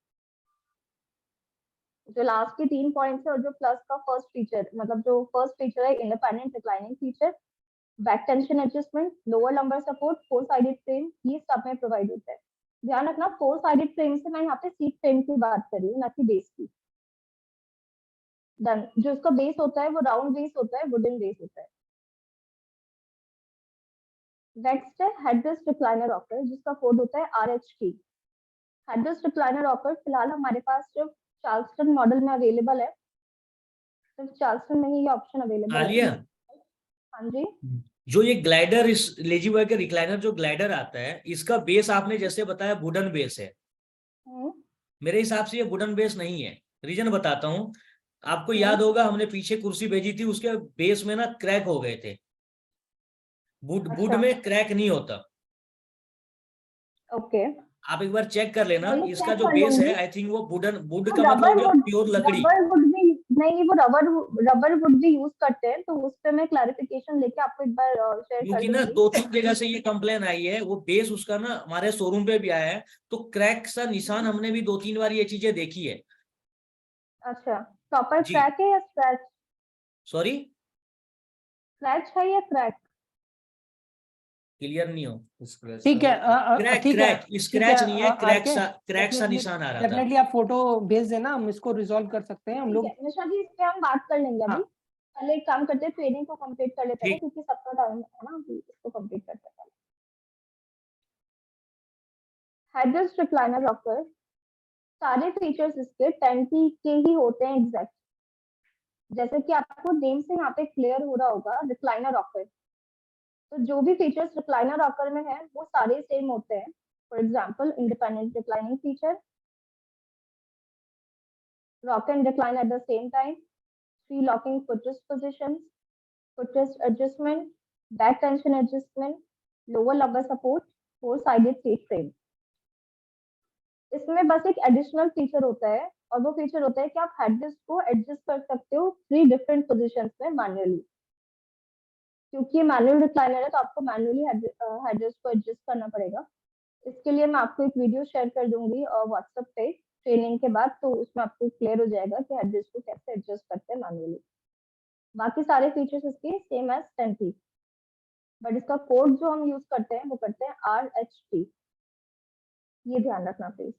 जो लास्ट के 3 पॉइंट्स है, और जो प्लस का फर्स्ट फीचर, मतलब जो फर्स्ट फीचर है independent reclining feature, back tension adjustment, lower lumbar support, 4 sided frame, ये सब में प्रोवाइड होता है। ध्यान रखना, 4 साइडेड फ्रेम से मैं यहाँ पे सीट फ्रेम की बात कर रही हूँ, ना कि बेस की। डन। जो इसका बेस होता है वो राउंड बेस होता है, वुडन बेस होता है। नेक्स्ट है हेडरेस्ट रिक्लाइनर रॉकर, जिसका कोड होता है RHT। हेडरेस्ट रिक्लाइनर रॉकर फिलहाल हमारे पास सिर्फ चार्ल्सटन मॉडल में अवेलेबल है, सिर्फ चार्ल्सटन में ही ये ऑप्शन अवेलेबल है। आलिया, हाँ जी। जो ये ग्लाइडर, इस लेजी बॉय का रिक्लाइनर जो ग्लाइडर आता है, इसका बेस आपने जैसे बताया वुडन बेस है, मेरे हिसाब से ये वुडन बेस नहीं है। रीजन बताता हूँ, आपको याद होगा हमने पीछे कुर्सी भेजी थी, उसके बेस में ना क्रैक हो गए थे। वुड अच्छा। में क्रैक नहीं होता। ओके, आप एक बार चेक कर लेना, वही इसका चेक जो कर बेस है लूंगी। आई थिंक वो वुड वो का मतलब हो रबर गया वुड, प्योर लकड़ी। रबर वुड भी नहीं, वो रबर वुड भी यूज करते हैं, तो उस पे मैं क्लैरिफिकेशन लेके आपको एक बार शेयर कर क्योंकि ना दूंगी। 2-3 जगह से ये कंप्लेन आई है, वो बेस उसका ना हमारे शोरूम पे भी आया है, तो क्रैक सा निशान हमने भी 2-3 बार ये चीजें देखी है। अच्छा, प्रॉपर जी। क्रैक है या स्क्रैच? सॉरी, स्क्रैच है या क्रैक? क्लियर नहीं हो। ठीक है, क्रैक ठीक है, क्रैक ठीक स्क्रैच है नहीं है, क्रैक आरके, सा डेफिनेटली निशान आ रहा था। डेफिनेटली आप फोटो भेज देना, हम इसको रिजॉल्व कर सकते हैं हम ठीक लोग। है निशा जी, इस पे हम बात कर लेंगे अभी। हाँ। पहले एक काम करते हैं, ट्रेनिंग को कंप्लीट कर लेते हैं, ठीक। क्योंकि सबका टाइम है ना, अभी इसको कंप्लीट करते हैं। हेडरेस्ट रिक्लाइनर रॉकर, सारे फीचर्स इसके 10T के ही होते हैं एग्जैक्ट। जैसे कि आपको नेम से यहाँ पे क्लियर हो रहा होगा, रिक्लाइनर रॉकर, तो जो भी फीचर्स रिक्लाइनर रॉकर में है वो सारे सेम होते हैं। For example, independent reclining feature, rock and recline at the same time, 3 locking footrest positions, footrest adjustment, back tension adjustment, lower lumbar support, 4-sided seat frame। इसमें बस एक एडिशनल फीचर होता है, और वो फीचर होता है कि आप हेडरेस्ट को एडजस्ट कर सकते हो 3 डिफरेंट पोजीशंस में मैन्युअली। क्योंकि ये मैनुअल रिक्लाइनर है तो आपको मैन्युअली हेडरेस्ट को एडजस्ट करना पड़ेगा। इसके लिए मैं आपको एक वीडियो शेयर कर दूंगी व्हाट्सएप पे ट्रेनिंग के बाद, तो उसमें आपको क्लियर हो जाएगा कि हेडरेस्ट को कैसे एडजस्ट करते हैं मैन्युअली। बाकी सारे फीचर्स इसके सेम एज 10T, बट इसका कोड जो हम यूज करते हैं वो करते हैं RHT, ये ध्यान रखना प्लीज।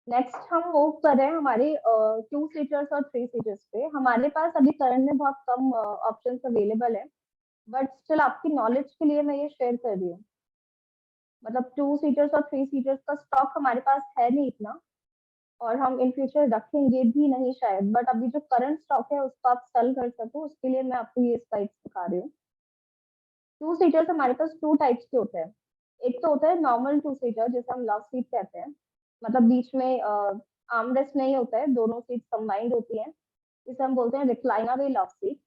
नेक्स्ट हम मूव कर रहे हैं हमारे 2 सीटर्स और 3 सीटर्स पे। हमारे पास अभी करंट में बहुत कम ऑप्शंस अवेलेबल है, बट स्टिल आपकी नॉलेज के लिए मैं ये शेयर कर रही हूँ। मतलब 2 सीटर्स और 3 सीटर्स का स्टॉक हमारे पास है नहीं इतना, और हम इन फ्यूचर रखेंगे भी नहीं शायद, बट अभी जो करंट स्टॉक है उसको आप सेल कर सको, उसके लिए मैं आपको ये स्लाइड्स दिखा रही हूँ। 2 सीटर्स हमारे पास 2 टाइप्स के होते हैं। एक तो होता है नॉर्मल 2 सीटर, जिसे हम लव सीट कहते हैं, मतलब बीच में आर्मरेस्ट नहीं होता है, दोनों सीट कंबाइंड होती हैं, इसे हम बोलते हैं रिक्लाइनर वे लव सीट।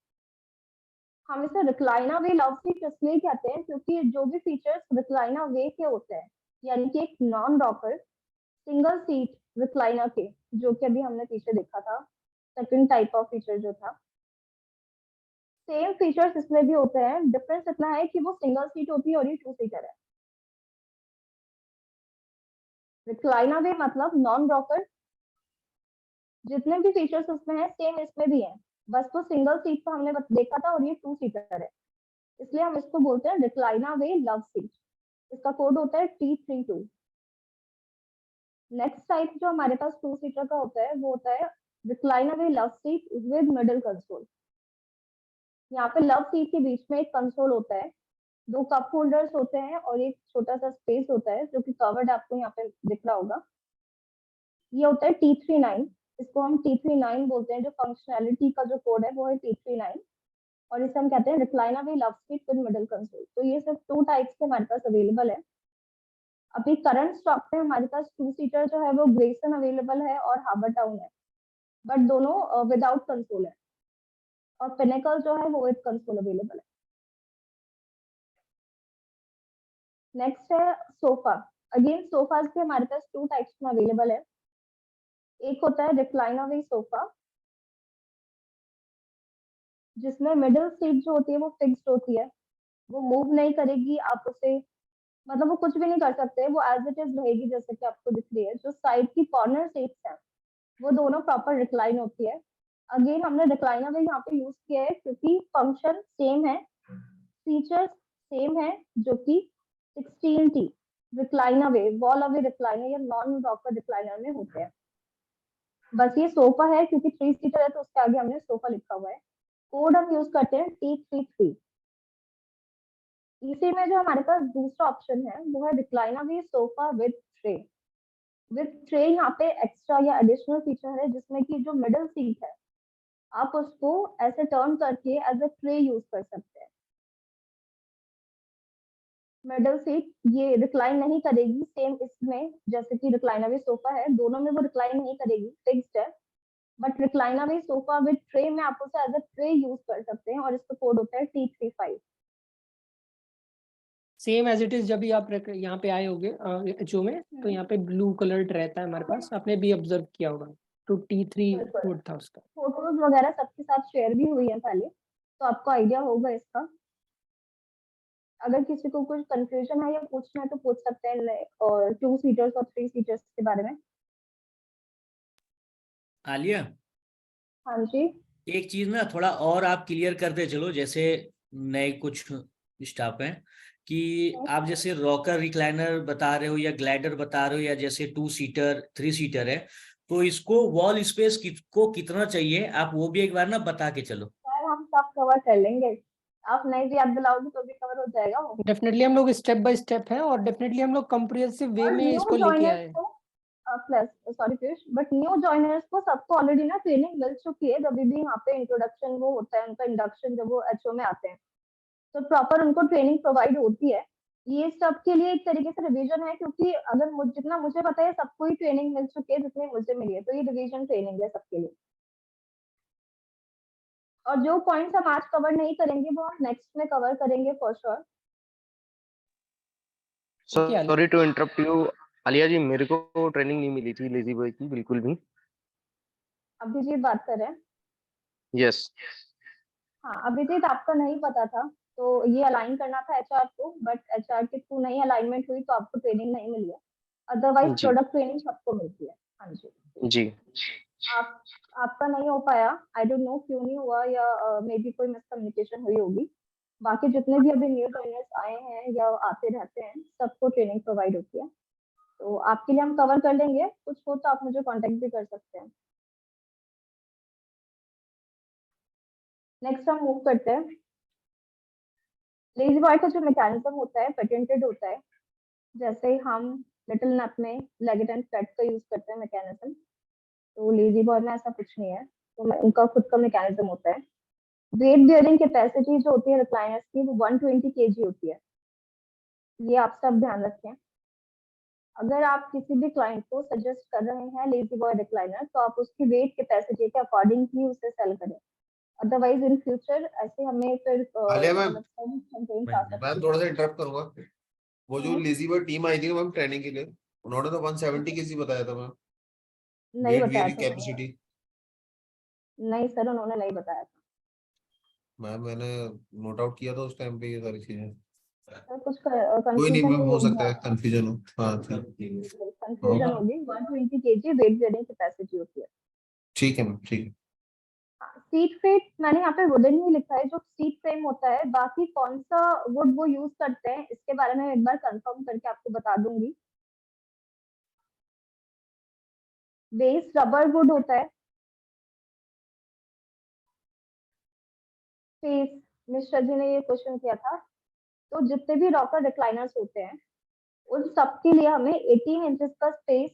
हम इसे रिक्लाइनर वे लव सीट इसलिए कहते हैं क्योंकि जो भी फीचर्स रिक्लाइनर वे के होते हैं, यानी कि एक non rocker single seat recliner के, जो कि अभी हमने पीछे देखा था सेकंड टाइप ऑफ फीचर जो था, सेम फीचर्स इसमें भी होते हैं। डिफरेंस इतना है कि वो सिंगल सीट होती है और ये 2 सीटर है। रिक्लाइनर वे मतलब नॉन रॉकर, जितने भी फीचर्स उसमें है सेम इसमें भी है, बस वो सिंगल सीट का हमने देखा था और ये 2 सीटर है, इसलिए हम इसको बोलते हैं रिक्लाइनर वे लव सीट। इसका कोड होता है T32। नेक्स्ट टाइप जो हमारे पास 2 सीटर का होता है वो होता है recliner way love seat with middle console. यहाँ पे लव सीट के बीच में एक कंसोल होता है, 2 कप होल्डर्स होते हैं और एक छोटा सा स्पेस होता है जो कि कवर्ड आपको यहाँ पे दिख रहा होगा। ये होता है T39, इसको हम T39 बोलते हैं। जो फंक्शनैलिटी का जो कोड है वो है T39, और इसे हम कहते हैं recliner way love seat with middle console. तो ये सिर्फ 2 टाइप्स के हमारे पास अवेलेबल है। अभी करंट स्टॉक में हमारे पास 2 सीटर जो है वो ग्रेसन अवेलेबल है और हार्बर टाउन है, बट दोनों विदाउट कंसोल है, और पिनेकल जो है वो विद कंसोल अवेलेबल है। नेक्स्ट है सोफा। अगेन सोफाज भी हमारे पास 2 टाइप्स में अवेलेबल है। एक होता है रिक्लाइनर वे सोफा, जिसमें मिडिल सीट जो होती है वो फिक्स्ड होती है, वो मूव नहीं करेगी, आप उसे मतलब वो कुछ भी नहीं कर सकते, वो एज इट इज रहेगी जैसे कि आपको दिख रही है। जो साइड की कॉर्नर सीट्स हैं वो दोनों प्रॉपर रिक्लाइन होती है। अगेन हमने रिक्लाइनर वे यहाँ पे यूज किया है क्योंकि फंक्शन सेम है, फीचर्स सेम है, जो कि 16T रिक्लाइनर वे, वॉल अवे रिक्लाइनर या नॉन रॉकर रिक्लाइनर में होते हैं। बस ये सोफा है क्योंकि 3 सीटर है तो उसके आगे हमने सोफा लिखा हुआ है। कोड हम यूज करते हैं T33। इसी में जो हमारे पास दूसरा ऑप्शन है वो है recliner way sofa with tray. With tray यहाँ पे एक्स्ट्रा या एडिशनल फीचर है, जिसमें कि जो मिडिल सीट है आप उसको ऐसे टर्न करके एज अ ट्रे यूज कर सकते हैं। मिडिल सीट ये रिक्लाइन नहीं करेगी, सेम इसमें जैसे कि रिक्लाइनर वे सोफा है, दोनों में वो रिक्लाइन नहीं करेगी, फिक्स्ड है। बट रिक्लाइनर में सोफा विद ट्रे में आप उसे एज अ ट्रे यूज कर सकते हैं और इसका कोड होता है T35। Same as it is जब भी आप यहाँ पे आए होगे एचओ में, तो यहाँ पे ब्लू कलर्ड रहता है हमारे पास, आपने भी ऑब्जर्व किया होगा। तो T3 कोड था उसका। फोटोज वगैरह सबके साथ शेयर भी हुई है पहले, तो आपको आइडिया होगा इसका। अगर किसी को कुछ कंफ्यूजन है या पूछना है तो पूछ सकते हैं, और 2 सीटर्स और 3 सीटर्स के बारे में। आलिया, हाँ जी। एक चीज ना थोड़ा और आप क्लियर करते चलो, जैसे नए कुछ स्टाफ हैं कि आप जैसे रॉकर रिक्लाइनर बता रहे हो या ग्लाइडर बता रहे हो, या जैसे 2 सीटर 3 सीटर है, तो इसको वॉल स्पेस को कितना चाहिए, आप वो भी एक बार ना बता के चलो। सर हम सब कवर कर लेंगे, आप नहीं भी याद दिलाओगे तो भी कवर हो जाएगा वो। डेफिनेटली हम लोग स्टेप बाय स्टेप है, और डेफिनेटली हम लोग कंप्रिहेंसिव वे में इसको लेके आए। Plus sorry Piyush, but new joiners को सबको ऑलरेडी ना ट्रेनिंग मिल चुकी है, जब भी यहाँ पे इंट्रोडक्शन वो होता है उनका इंडक्शन, जब वो एचओ में आते हैं तो प्रॉपर उनको ट्रेनिंग प्रोवाइड होती है। ये सब के लिए एक तरीके से रिवीजन है, क्योंकि अगर जितना मुझे पता है सबको ही ट्रेनिंग मिल चुकी है जितनी मुझे मिली है, तो ये रिवीजन ट्रेनिंग है सबके लिए। और जो पॉइंट्स हम आज कवर नहीं करेंगे वो हम नेक्स्ट में कवर करेंगे for sure. Sorry to interrupt you Alia ji, मेरे को ट्रेनिंग नहीं मिली थी लेजी बॉय की बिल्कुल भी। अभिजीत बात कर रहे हैं? यस। हाँ अभिजीत, आपका नहीं पता था तो ये अलाइन करना था एचआर को, बट एचआर के थ्रू नहीं अलाइनमेंट हुई तो आपको ट्रेनिंग नहीं मिली है। अदरवाइज प्रोडक्ट ट्रेनिंग सबको मिलती है। हाँ जी जी। आपका नहीं हो पाया, आई डोंट नो क्यों नहीं हुआ, या मे बी कोई मिसकम्युनिकेशन हुई होगी। बाकी जितने भी अभी न्यू जॉइनर्स आए हैं या आते रहते हैं सबको ट्रेनिंग प्रोवाइड होती है, तो आपके लिए हम कवर कर लेंगे। कुछ हो तो आप मुझे कांटेक्ट भी कर सकते हैं। नेक्स्ट हम मूव करते हैं। लेजी बॉय का जो मैकेनिज्म होता है पेटेंटेड होता है। जैसे हम लिटिल नैप में लेगेट एंड फ्लैट का यूज करते हैं मैकेनिज्म, तो लेजी बॉय में ऐसा कुछ नहीं है, तो उनका खुद का मैकेनिज्म होता है। वेट बियरिंग कैपेसिटी जो होती है रिक्लाइनर्स की वो 120 kg होती है, ये आप सब ध्यान रखें। अगर आप किसी भी क्लाइंट को सजेस्ट कर रहे हैं लेजी बॉय रिक्लाइनर, तो आप उसकी वेट कैपेसिटी के अकॉर्डिंग ही उसे सेल करें, अदरवाइज इन फ्यूचर ऐसे हमें फिर मैं थोड़ा सा इंटरप्ट करूंगा। वो जो लेजी बॉय टीम आई थी मैम ट्रेनिंग के लिए, उन्होंने तो 170 kg बताया था मैम। नहीं बताया था कैपेसिटी नहीं सर, उन्होंने नहीं बताया था मैम, मैंने नोट आउट किया था उस टाइम पे ये सारी चीजें। सर। कुछ कोई नहीं मैम, हो सकता है कंफ्यूजन हो। हाँ कंफ्यूजन होगी। 120 kg वेट बियरिंग कैपेसिटी होती है। ठीक है मैम, ठीक है। सीट फ्रेम मैंने यहाँ पे वुडन ही लिखा है, जो सीट फ्रेम होता है। बाकी कौन सा वुड वो यूज करते हैं इसके बारे में एक बार कंफर्म करके आपको बता दूंगी। बेस रबर वुड होता है। मिस्टर जी ने ये क्वेश्चन किया था, तो जितने भी रॉकर रिक्लाइनर्स होते हैं उन सबके लिए हमें 18 इंचेस का स्पेस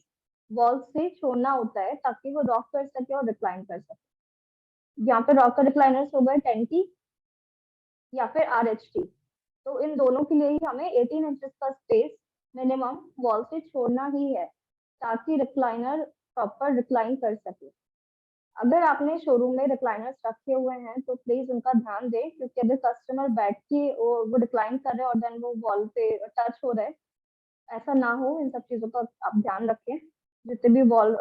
वॉल से छोड़ना होता है, ताकि वो रॉक कर सके और रिक्लाइन कर सके। यहाँ पे रॉकर रिक्लाइनर्स हो गए 10T या फिर RHT, तो इन दोनों के लिए ही हमें 18 इंचेस का स्पेस मिनिमम वॉल से छोड़ना ही है, ताकि रिक्लाइनर प्रॉपर रिक्लाइन कर सके। अगर आपने शोरूम में रिक्लाइनर्स रखे हुए हैं तो प्लीज उनका ध्यान दें, क्योंकि अगर कस्टमर बैठ के वो रिक्लाइन कर रहे हैं और देन वो वॉल पे टच हो रहा है, ऐसा ना हो। इन सब चीजों का आप ध्यान रखें। जितने भी वॉल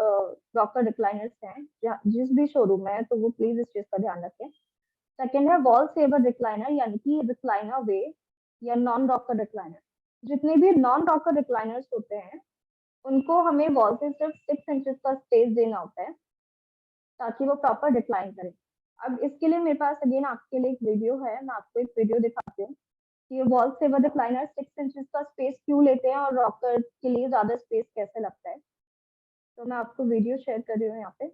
रॉकर रिक्लाइनर्स हैं जिस भी शोरूम में है, तो वो प्लीज इस चीज का ध्यान रखें। सेकेंड है वॉल सेवर रिक्लाइनर, यानी कि रिक्लाइनर वे या नॉन रॉकर रिक्लाइनर। जितने भी नॉन रॉकर रिक्लाइनर्स होते हैं उनको हमें वॉल से सिर्फ 6 इंचेस का स्पेस देना होता है, ताकि वो प्रॉपर रिक्लाइन करें। अब इसके लिए मेरे पास अगेन आपके लिए एक वीडियो है, मैं आपको एक वीडियो दिखाती हूँ कि वॉल सेवर रिक्लाइनर 6 इंचेस का स्पेस क्यों लेते हैं और रॉकर के लिए ज्यादा स्पेस कैसे लगता है। तो मैं आपको वीडियो शेयर कर रही हूँ यहाँ पे।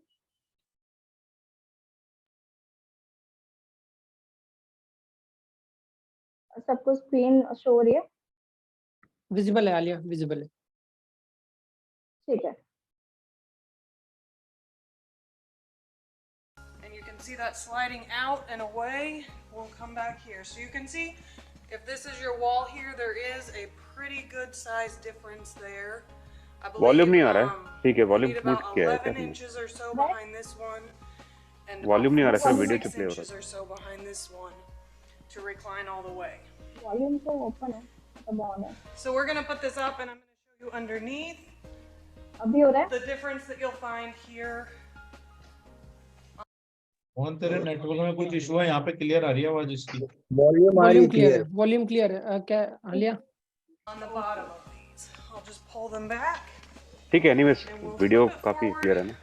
सबको स्क्रीन शो हो रही है? विजिबल है आलिया, विजिबल है। ठीक है। See that sliding out and away. We'll come back here, so you can see if this is your wall here, there is a pretty good size difference there. I volume नहीं believe आ रहा है, ठीक है, you volume need mute about किया है क्या 11 तुमने? inches or so behind this one, and about volume नहीं आ रहा है, 4 to वीडियो 6 से प्ले हो inches रहा or so behind this one to recline all the way. Volume तो ओपन है, अब ऑन है। So we're gonna put this up, and I'm gonna show you underneath अभी हो रहा है? the difference that you'll find here. कौन तेरे नेटवर्क में कुछ इशू है? यहाँ पे क्लियर आ रही है आवाज इसकी। वॉल्यूम क्लियर है, वॉल्यूम क्लियर है। क्या Alia? On the bottom of these, I'll just pull them back. है। ठीक है, एनीवेज वीडियो काफी क्लियर है ना?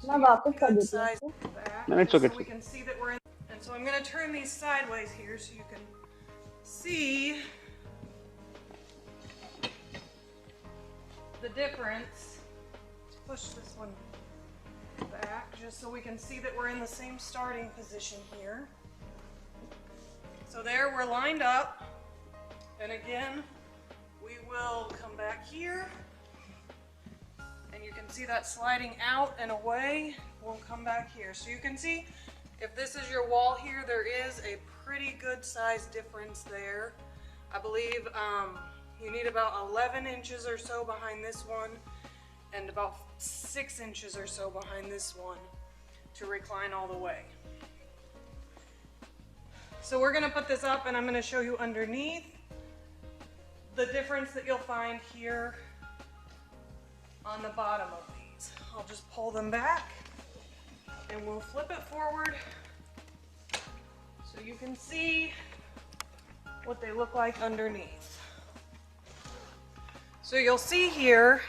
मैं वापस कर Good देती हूँ size इसको। back, No, it's just okay, so we can see that we're in. And so I'm gonna turn these sideways here so you can see the difference. Let's push this one back just so we can see that we're in the same starting position here. So there, we're lined up. And again, we will come back here. And you can see that sliding out and away. We'll come back here. So you can see, if this is your wall here, there is a pretty good size difference there. I believe you need about 11 inches or so behind this one, and about 6 inches or so behind this one to recline all the way. So we're gonna put this up, and I'm gonna show you underneath the difference that you'll find here on the bottom of these. I'll just pull them back, and we'll flip it forward so you can see what they look like underneath. So you'll see here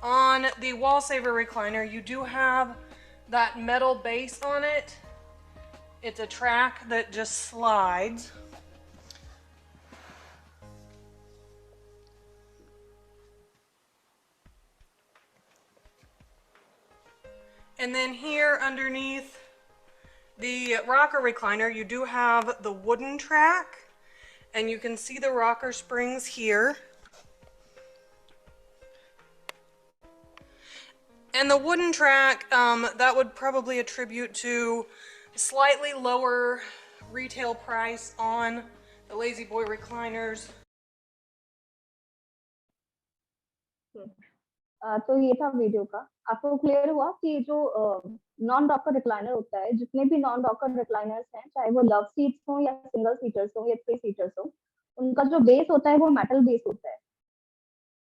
on the Wall Saver recliner, you do have that metal base on it. It's a track that just slides. And then here underneath the rocker recliner, you do have the wooden track, and you can see the rocker springs here. And the wooden track, that would probably attribute to slightly lower retail price on the La-Z-Boy recliners. तो ये था video का। आपको clear हुआ कि जो non rocker recliner होता है, जितने भी नॉन रॉकर रिक्लाइनर्स हैं, चाहे वो लव सीट्स हो या सिंगल सीटर्स हो या 3 सीटर्स हो, उनका जो बेस होता है वो मेटल बेस होता है।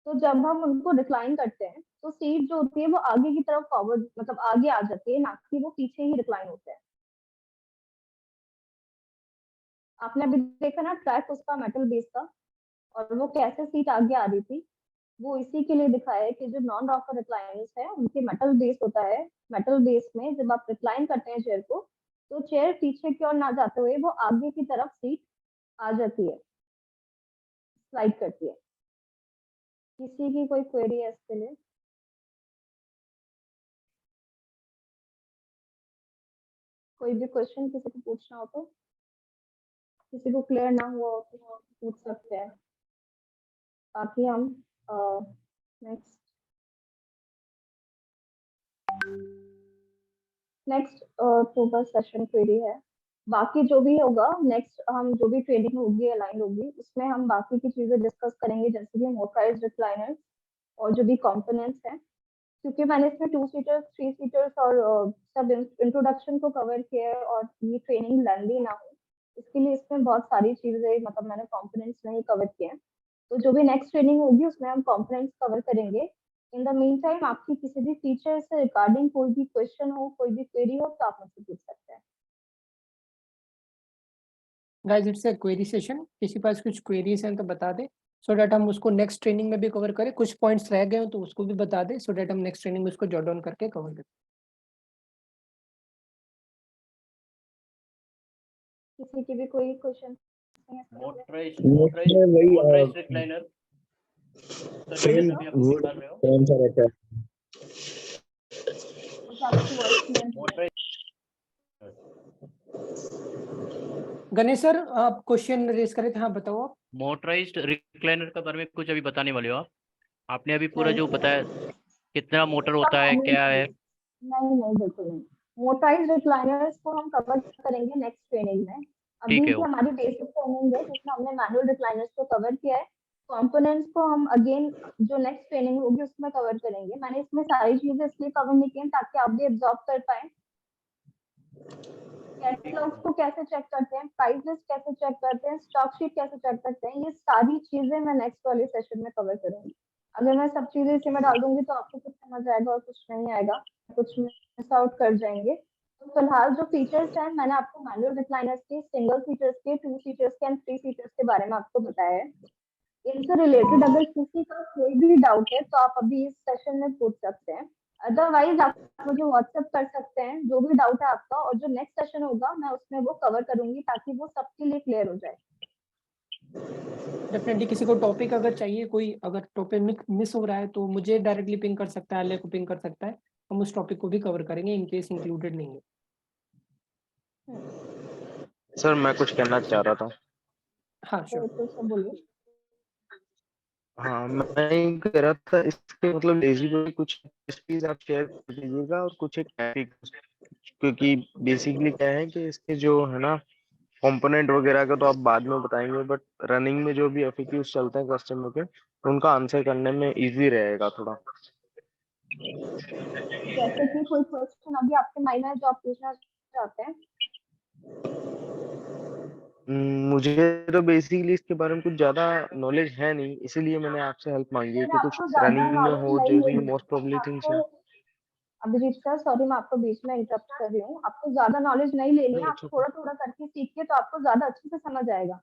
तो जब हम उनको रिक्लाइन करते हैं तो सीट जो होती है वो आगे की तरफ फॉरवर्ड, मतलब आगे आ जाती है, ना कि वो पीछे ही रिक्लाइन होता है। आपने अभी देखा ना ट्रैक उसका मेटल बेस का, और वो कैसे सीट आगे आ रही थी, वो इसी के लिए दिखाया है कि जो नॉन रॉकर रिक्लाइनर्स है उनके मेटल बेस होता है। मेटल बेस में जब आप रिक्लाइन करते हैं चेयर को, तो चेयर पीछे की ओर ना जाते हुए वो आगे की तरफ सीट आ जाती है, स्लाइड करती है। किसी की कोई क्वेरी है इसके लिए? कोई भी क्वेश्चन किसी को पूछना हो तो, किसी को क्लियर ना हुआ हो तो पूछ सकते हैं। बाकी हम नेक्स्ट तो बस सेशन क्वेरी है। बाकी जो भी होगा नेक्स्ट, हम जो भी ट्रेनिंग होगी अलाइन होगी, उसमें हम बाकी की चीजें डिस्कस करेंगे, जैसे कि मोटराइज्ड रिक्लाइनर्स और जो भी कंपोनेंट्स हैं। क्योंकि मैंने इसमें 2 सीटर्स 3 सीटर्स और सब इंट्रोडक्शन को कवर किया है, और ये ट्रेनिंग लेंदी ना हो इसके लिए इसमें बहुत सारी चीजें, मतलब मैंने कंपोनेंट्स नहीं कवर किए हैं। तो जो भी नेक्स्ट ट्रेनिंग होगी उसमें हम कंपोनेंट्स कवर करेंगे। इन द मीन टाइम आपकी किसी भी फीचर से रिगार्डिंग कोई भी क्वेश्चन हो, कोई भी क्वेरी हो, तो आप मुझसे पूछ सकते हैं। Guys it's a query session, किसी पास कुछ क्वेरीज हैं तो बता दे, सो दैट हम उसको नेक्स्ट ट्रेनिंग में भी कवर करें। कुछ पॉइंट्स रह गए हो तो उसको भी बता दे, सो दैट हम नेक्स्ट ट्रेनिंग में उसको जॉट डाउन करके कवर करें। किसी की भी कोई क्वेश्चन? मोटराइज्ड वही रिक्लाइनर सेम वुड कौन सा रहता है? गणेश सर आप क्वेश्चन रेज करे थे, हाँ बताओ आप। मोटराइज्ड रिक्लाइनर के बारे में कुछ अभी बताने वाले हो आप? आपने अभी पूरा जो बताया कितना मोटर होता है, क्या है? नहीं बिल्कुल नहीं। मोटराइज्ड रिक्लाइनर्स को हम कवर करेंगे नेक्स्ट ट्रेनिंग में। अभी ठीक है, की हमारी बेसिक ट्रेनिंग है जिसमें हमने मैनुअल रिक्लाइनर्स को कवर किया है। कंपोनेंट्स को हम अगेन जो नेक्स्ट ट्रेनिंग होगी उसमें कवर करेंगे। मैंने इसमें सारी चीजें इसलिए कवर नहीं की हैं ताकि आप भी एब्जॉर्ब कर पाए। कैटलॉग्स को कैसे चेक करते हैं, प्राइस लिस्ट कैसे चेक करते हैं, स्टॉक शीट कैसे चेक करते हैं, ये सारी चीजें मैं नेक्स्ट वाले सेशन में कवर करूंगी। अगर मैं सब चीजें इसी में डाल दूंगी तो आपको कुछ समझ आएगा और कुछ नहीं आएगा, कुछ मिस आउट कर जाएंगे। तो फिलहाल जो फीचर्स हैं मैंने आपको मैनुअल रिक्लाइनर्स के, सिंगल सीटर्स के, 2 सीटर्स के एंड 3 सीटर्स के बारे में आपको बताया है। इनसे रिलेटेड अगर किसी का कोई भी डाउट है तो आप अभी इस सेशन में पूछ सकते हैं, अदरवाइज आप मुझे व्हाट्सएप कर सकते हैं जो भी डाउट है आपका, और जो नेक्स्ट सेशन होगा मैं उसमें वो कवर करूंगी ताकि वो सबके लिए क्लियर हो जाए। डेफिनेटली किसी को टॉपिक अगर चाहिए, कोई अगर टॉपिक मिस हो रहा है तो मुझे डायरेक्टली पिंग कर सकता है, आलिया को पिंग कर सकता है, हम उस टॉपिक को भी कवर करेंगे इन केस इंक्लूडेड नहीं है। सर मैं कुछ कहना चाह रहा था। हाँ श्योर। तो सब बोलिए। हाँ मैं ये कह रहा था इसके मतलब लेजी बॉय कुछ रेसिपीज आप शेयर कर दीजिएगा और कुछ एक क्योंकि बेसिकली क्या है कि इसके जो है ना कंपोनेंट वगैरह का तो आप बाद में बताएंगे, बट रनिंग में जो भी एफएक्यूज चलते हैं कस्टमर के तो उनका आंसर करने में इजी रहेगा थोड़ा। जैसे कि कोई क्वेश्चन अभी आपके माइंड में जो आप पूछना चाहते हैं? मुझे तो बेसिकली इसके बारे में कुछ ज्यादा नॉलेज है नहीं, इसीलिए मैंने आपसे हेल्प मांगी है कि कुछ आपको ज्यादा रनिंग में नॉलेज हो नहीं जो है, मोस्ट प्रोबेबली थिंग्स है। अभिजीत सर सॉरी मैं आपको बीच में इंटरप्ट कर रही हूँ। आपको ज्यादा नॉलेज नहीं लेनी है, आप थोड़ा थोड़ा करके सीखिए तो आपको ज्यादा अच्छे से समझ आएगा।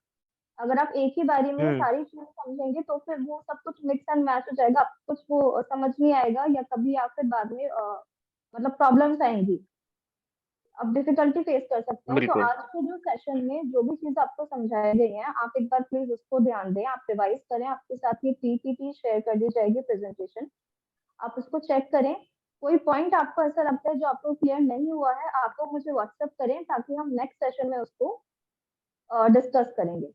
अगर आप एक ही बारी में सारी चीजें समझेंगे तो फिर वो सब कुछ मिक्स एंड मैच हो जाएगा, आपको कुछ वो समझ नहीं आएगा या कभी या फिर बाद में मतलब प्रॉब्लम्स आएंगी, आप डिफिकल्टी फेस कर सकते हैं। तो बिल्कुल। आज के जो सेशन में जो भी चीज आपको समझाई गई है आप एक बार प्लीज उसको ध्यान दें, आप रिवाइज करें, आपके साथ ये पीपीटी शेयर कर दी जाएगी प्रेजेंटेशन, आप उसको चेक करें। कोई पॉइंट आपको ऐसा लगता है जो आपको क्लियर नहीं हुआ है आपको मुझे व्हाट्सएप करें ताकि हम नेक्स्ट सेशन में उसको डिस्कस करेंगे।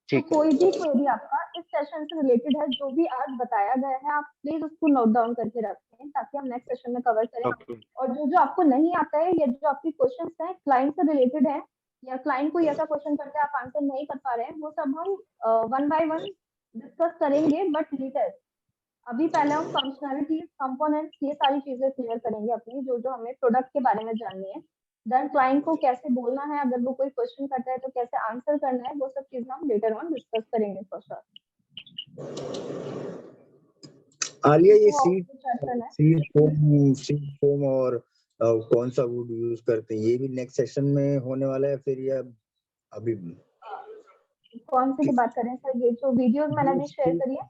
तो कोई भी क्वेरी आपका इस सेशन से रिलेटेड है जो भी आज बताया गया है आप प्लीज उसको नोट डाउन करके रखें ताकि हम नेक्स्ट सेशन में कवर करें। और जो जो आपको नहीं आता है या जो आपकी क्वेश्चंस हैं क्लाइंट से रिलेटेड है या क्लाइंट कोई ऐसा क्वेश्चन करते हैं आप आंसर नहीं कर पा रहे हैं, वो सब हम 1 बाय 1 डिस्कस करेंगे बट लेटर। अभी पहले हम फंक्शनैलिटी, कंपोनेंट्स, ये सारी चीजें क्लियर करेंगे अपनी, जो जो हमें प्रोडक्ट के बारे में जाननी है। देन क्लाइंट को कैसे बोलना है, अगर वो कोई क्वेश्चन करता है तो कैसे आंसर करना है, वो सब चीजें हम लेटर ऑन डिस्कस करेंगे फॉर श्योर। आलिया ये सीड फोम और कौन सा वुड यूज करते हैं ये भी नेक्स्ट सेशन में होने वाला है फिर या अभी? कौन सी की बात कर रहे हैं सर? ये जो वीडियोस मैंने अभी शेयर करी है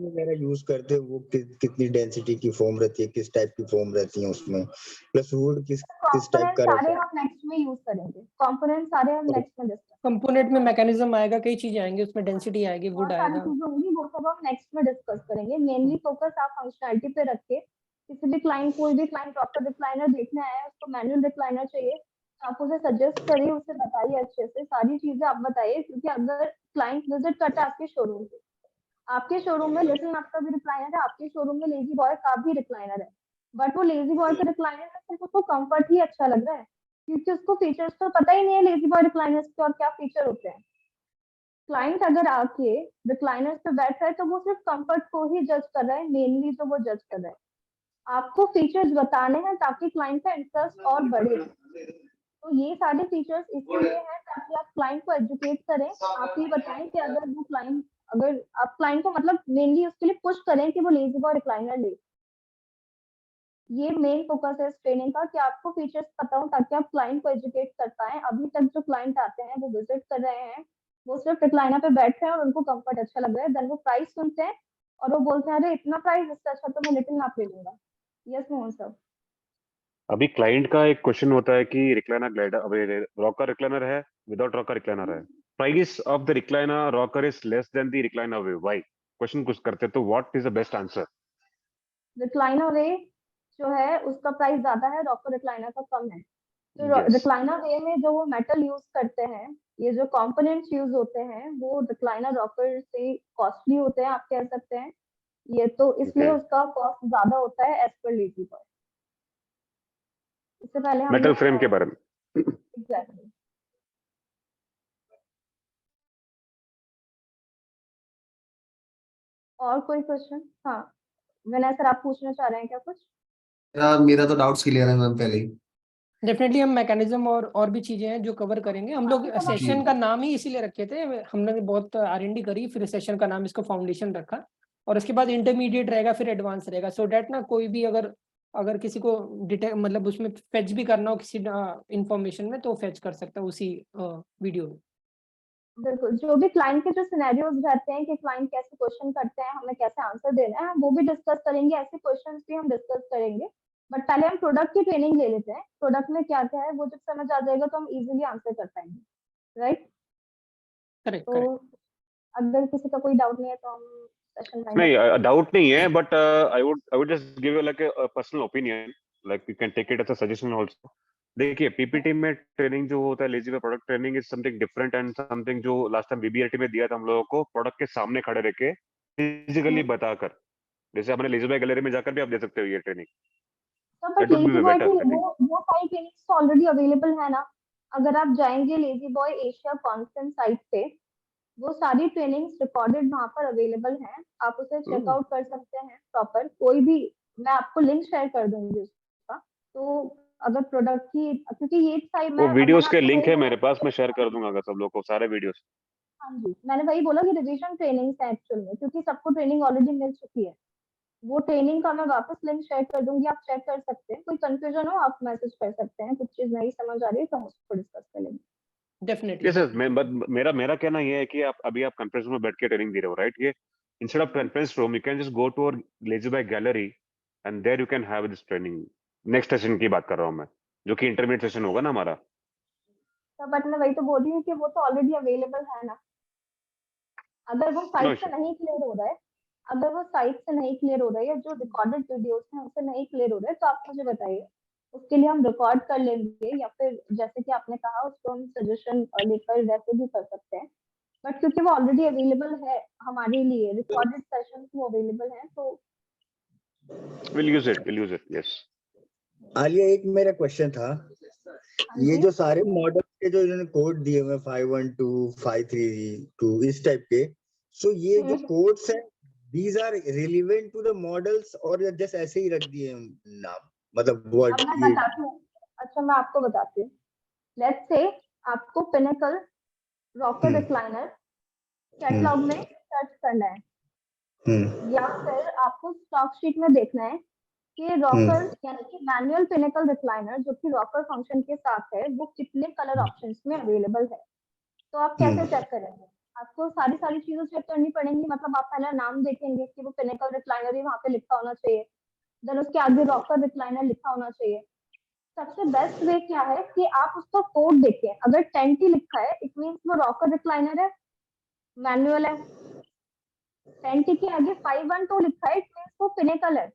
वगैरह यूज करते हैं वो कितनी डेंसिटी की फोम रहती है, किस टाइप की फोम रहती है उसमें, प्लस वुड किस टाइप का सारे रहता है? हम नेक्स्ट में यूज करेंगे, कंपोनेंट सारे हम नेक्स्ट में डिस्कस। कंपोनेंट में मैकेनिज्म आएगा, कई चीजें आएंगी उसमें, डेंसिटी आएगी, वुड सारी आएगा। चीजें होंगी वो सब हम नेक्स्ट में डिस्कस करेंगे। मेनली फोकस आप फंक्शनैलिटी पे रखिए। किसी भी क्लाइंट, कोई भी क्लाइंट प्रॉपर रिक्लाइनर देखने आया है उसको मैनुअल रिक्लाइनर चाहिए, आप उसे सजेस्ट करिए, उसे बताइए अच्छे से सारी चीजें आप बताइए, क्योंकि अगर क्लाइंट विजिट करता है आपके शोरूम में लिटिल नट का भी रिक्लाइनर है, आपके शोरूम में लेजी बॉय का भी रिक्लाइनर है, बट वो लेजी बॉय का रिक्लाइनर है सिर्फ उसको कंफर्ट ही अच्छा लग रहा है क्योंकि उसको फीचर्स तो पता ही नहीं है लेजी बॉय रिक्लाइनर्स के और क्या फीचर होते हैं। क्लाइंट अगर आके रिक्लाइनर्स पे बैठ रहा है तो वो सिर्फ कंफर्ट को ही जज कर रहा है, मेनली जो वो जज कर रहा है। आपको फीचर्स बताने हैं ताकि क्लाइंट का इंटरेस्ट और बढ़े। तो ये सारे फीचर्स इसलिए हैं ताकि आप क्लाइंट को एजुकेट करें, आप ये बताएं कि अगर आप क्लाइंट को मतलब मेनली उसके लिए पुश करें कि वो लेजी बॉय रिक्लाइनर ले। ये मेन फोकस है इस ट्रेनिंग का कि आपको फीचर्स पता हो ताकि आप क्लाइंट को एजुकेट कर पाए। अभी तक जो क्लाइंट आते हैं वो विजिट कर रहे हैं, वो सिर्फ रिक्लाइनर पे बैठ रहे हैं और उनको कंफर्ट अच्छा लग रहा है, देन वो प्राइस सुनते हैं और वो बोलते हैं अरे इतना प्राइस, इससे अच्छा तो मैं लिटिल नट ले लूंगा। Yes Mohan sir. अभी क्लाइंट का एक क्वेश्चन होता है कि रिक्लाइनर ग्लाइडर अभी रॉकर रिक्लाइनर है, विदाउट रॉकर रिक्लाइनर है, price of the recliner rocker is less than the recliner way, why? Question कुछ करते हैं तो what is the best answer? Recliner वे जो है उसका प्राइस ज्यादा है, रॉकर रिक्लाइनर का कम है। तो Yes. रिक्लाइनर वे में जो वो मेटल यूज करते हैं, ये जो कंपोनेंट्स यूज होते हैं वो रिक्लाइनर रॉकर से कॉस्टली होते हैं, आप कह सकते हैं। ये तो इसलिए Okay. उसका कॉस्ट ज्यादा होता है एज पर लेजी बॉय। इससे पहले हमने मेटल फ्रेम के बारे में एग्जैक्टली और कोई क्वेश्चन? हाँ विनय सर, आप पूछना चाह रहे हैं क्या कुछ? मेरा तो डाउट्स क्लियर है मैम पहले ही। डेफिनेटली हम मैकेनिज्म और भी चीजें हैं जो कवर करेंगे। हम लोग सेशन का नाम ही इसीलिए रखे थे, हमने बहुत R&D करी, फिर सेशन का नाम इसको फाउंडेशन रखा, और उसके बाद इंटरमीडिएट रहेगा, फिर एडवांस रहेगा, सो डैट ना कोई भी अगर किसी को डिटेक्ट मतलब उसमें फेच भी करना हो किसी इंफॉर्मेशन में, तो फेच कर सकता है उसी वीडियो में। बिल्कुल, जो भी क्लाइंट के जो सिनेरियोज रहते हैं कि क्लाइंट कैसे क्वेश्चन करते हैं, हमें कैसे आंसर देना है, वो भी डिस्कस करेंगे, ऐसे क्वेश्चंस भी हम डिस्कस करेंगे। बट पहले हम प्रोडक्ट की ट्रेनिंग ले लेते हैं, प्रोडक्ट में क्या क्या है वो जब समझ आ जाएगा तो हम इजीली आंसर कर पाएंगे, राइट? करेक्ट तो अगर किसी का कोई डाउट नहीं है तो हम सेशन नहीं डाउट नहीं है, but I would just give you like a personal opinion, like you can take it as a suggestion also. देखिए पीपीटी में ट्रेनिंग जो होता है lazy product training is something different and something जो last time BBRT में दिया था हम लोगों को, प्रोडक्ट के सामने खड़े रह के फिजिकली बताकर, जैसे अपने लेजी गैलरी में जाकर भी आप दे सकते हो ये ट्रेनिंग। बट लेजी बॉय की वो सारी ट्रेनिंग्स तो ऑलरेडी अवेलेबल है ना। अगर आप जाएंगे lazy boy Asia conference site पे, वो सारी ट्रेनिंग्स रिकॉर्डेड वहां पर अवेलेबल हैं, आप उसे चेकआउट कर सकते हैं प्रॉपर। कोई भी, मैं आपको लिंक शेयर कर दूंगी उसका। तो अगर प्रोडक्ट की, क्योंकि ये साइड वो वीडियोस के लिंक है मेरे पास, मैं शेयर कर दूंगा अगर सब लोग को सारे वीडियोस। हाँ जी, मैंने वही बोला कि रिवीजन ट्रेनिंग्स है एक्चुअल में, क्योंकि सबको ट्रेनिंग ऑलरेडी मिल चुकी है। वो ट्रेनिंग का मैं वापस लिंक शेयर कर दूंगी, आप चेक कर सकते हैं। कोई कंफ्यूजन हो आप मैसेज कर सकते हैं, कुछ चीज नहीं समझ आ रही है तो हम उसको डिस्कस कर लेंगे। डेफिनेटली यस मेरा कहना ये है कि आप अभी आप कॉन्फ्रेंस में बैठ के ट्रेनिंग दे रहे हो, राइट? ये instead of conference room you can just go to our La-Z-Boy gallery and there you can have this training. Next session की बात कर रहा हूँ मैं, जो कि इंटरमीडिएट सेशन होगा ना हमारा। तो बट मैं वही तो बोल रही हूँ कि वो तो ऑलरेडी अवेलेबल है ना। अगर वो साइट से नहीं क्लियर हो रहा है, अगर वो साइट से नहीं क्लियर हो रहा है, या जो रिकॉर्डेड वीडियोस हैं उससे नहीं क्लियर हो रहा है, तो आप मुझे बताइए, उसके लिए हम रिकॉर्ड कर लेंगे, या फिर जैसे कि आपने कहा उसको हम सजेशन लेकर वैसे भी कर सकते हैं। बट क्योंकि वो ऑलरेडी अवेलेबल है हमारे लिए, रिकॉर्डेड सेशंस वो अवेलेबल हैं, तो we'll use it yes। Alia, एक मेरा क्वेश्चन था, ये जो सारे मॉडल के जो इन्होंने कोड दिए हुए 512 532 इस टाइप के, सो ये जो कोड्स हैं these are relevant to the models और जस्ट ऐसे ही रख दिए नाम, मतलब वर्ड अब मैं बताती हूँ। अच्छा मैं आपको बताती हूँ, लेट्स से आपको पिनेकल रॉकर रिक्लाइनर कैटलॉग में सर्च करना है, या फिर आपको स्टॉक शीट में देखना है कि रॉकर यानी कि मैनुअल पिनेकल रिक्लाइनर जो कि रॉकर फंक्शन के साथ है, वो कितने कलर ऑप्शंस में अवेलेबल है। तो आप कैसे चेक करेंगे? आपको सारी चीजें चेक करनी पड़ेंगी। मतलब आप पहले नाम देखेंगे कि वो पिनेकल रिक्लाइनर ही वहां पे लिखा होना चाहिए, देन उसके आगे रॉकर रिक्लाइनर लिखा होना चाहिए। सबसे बेस्ट वे क्या है कि आप उसका कोड देखें, अगर 10T लिखा है इट मींस वो रॉकर रिक्लाइनर है, मैनुअल है। 10T के आगे 512 लिखा है इट मींस वो पिनेकल है।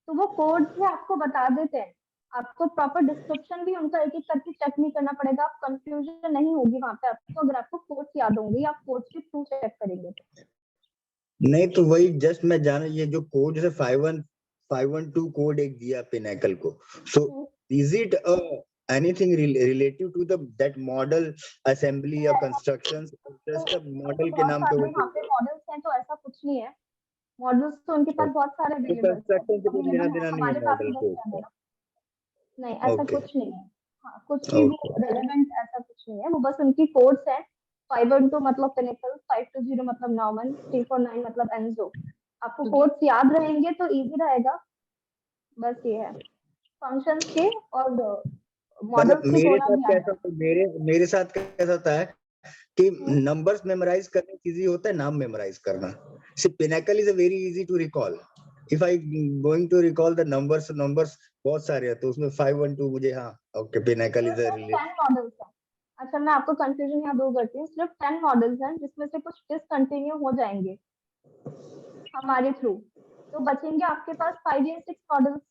तो वो कोड से आपको बता देते हैं, आपको प्रॉपर डिस्क्रिप्शन भी उनका एक एक करके चेक नहीं करना पड़ेगा, आप कंफ्यूजन नहीं होगी वहां पे आपको, अगर आपको कोड्स याद होंगे, आप कोड्स के थ्रू चेक करेंगे। नहीं तो वही जस्ट मैं जाना, ये जो कोड जैसे 512 कोड एक दिया पिनेकल को, so is it anything relative to the that model assembly या constructions, just a model के नाम पे वो वहाँ पे मॉडल्स हैं तो ऐसा कुछ नहीं है, मॉडल्स तो उनके पास बहुत सारे अवेलेबल है, हमारे पास नहीं, ऐसा कुछ नहीं है। हाँ कुछ भी वो रेलेवेंट ऐसा कुछ नहीं है, वो बस उनकी कोड्स है। 512 मतलब पिनेकल, 520 मतलब नॉर्मन, 349 मतलब एंजो। आपको कोड्स याद रहेंगे तो इजी रहेगा, बस ये है फंक्शंस के। और मतलब मेरे साथ कैसा होता है कि नंबर्स मेमोराइज करना इजी होता है, नाम मेमोराइज करना। See pinnacle is very easy to recall, if I going to recall the numbers बहुत सारे हैं, तो उसमें 512 मुझे, हाँ ओके, पिनेकल इज 10 मॉडल्स हैं। अच्छा मैं आपको कंफ्यूजन यहाँ दूर करती हूँ, सिर्फ 10 मॉडल्स हैं जिसमें से कुछ डिसकंटिन्यू हो जाएंगे हमारे थ्रू, तो बचेंगे आपके पास 5 या 6 मॉडल्स।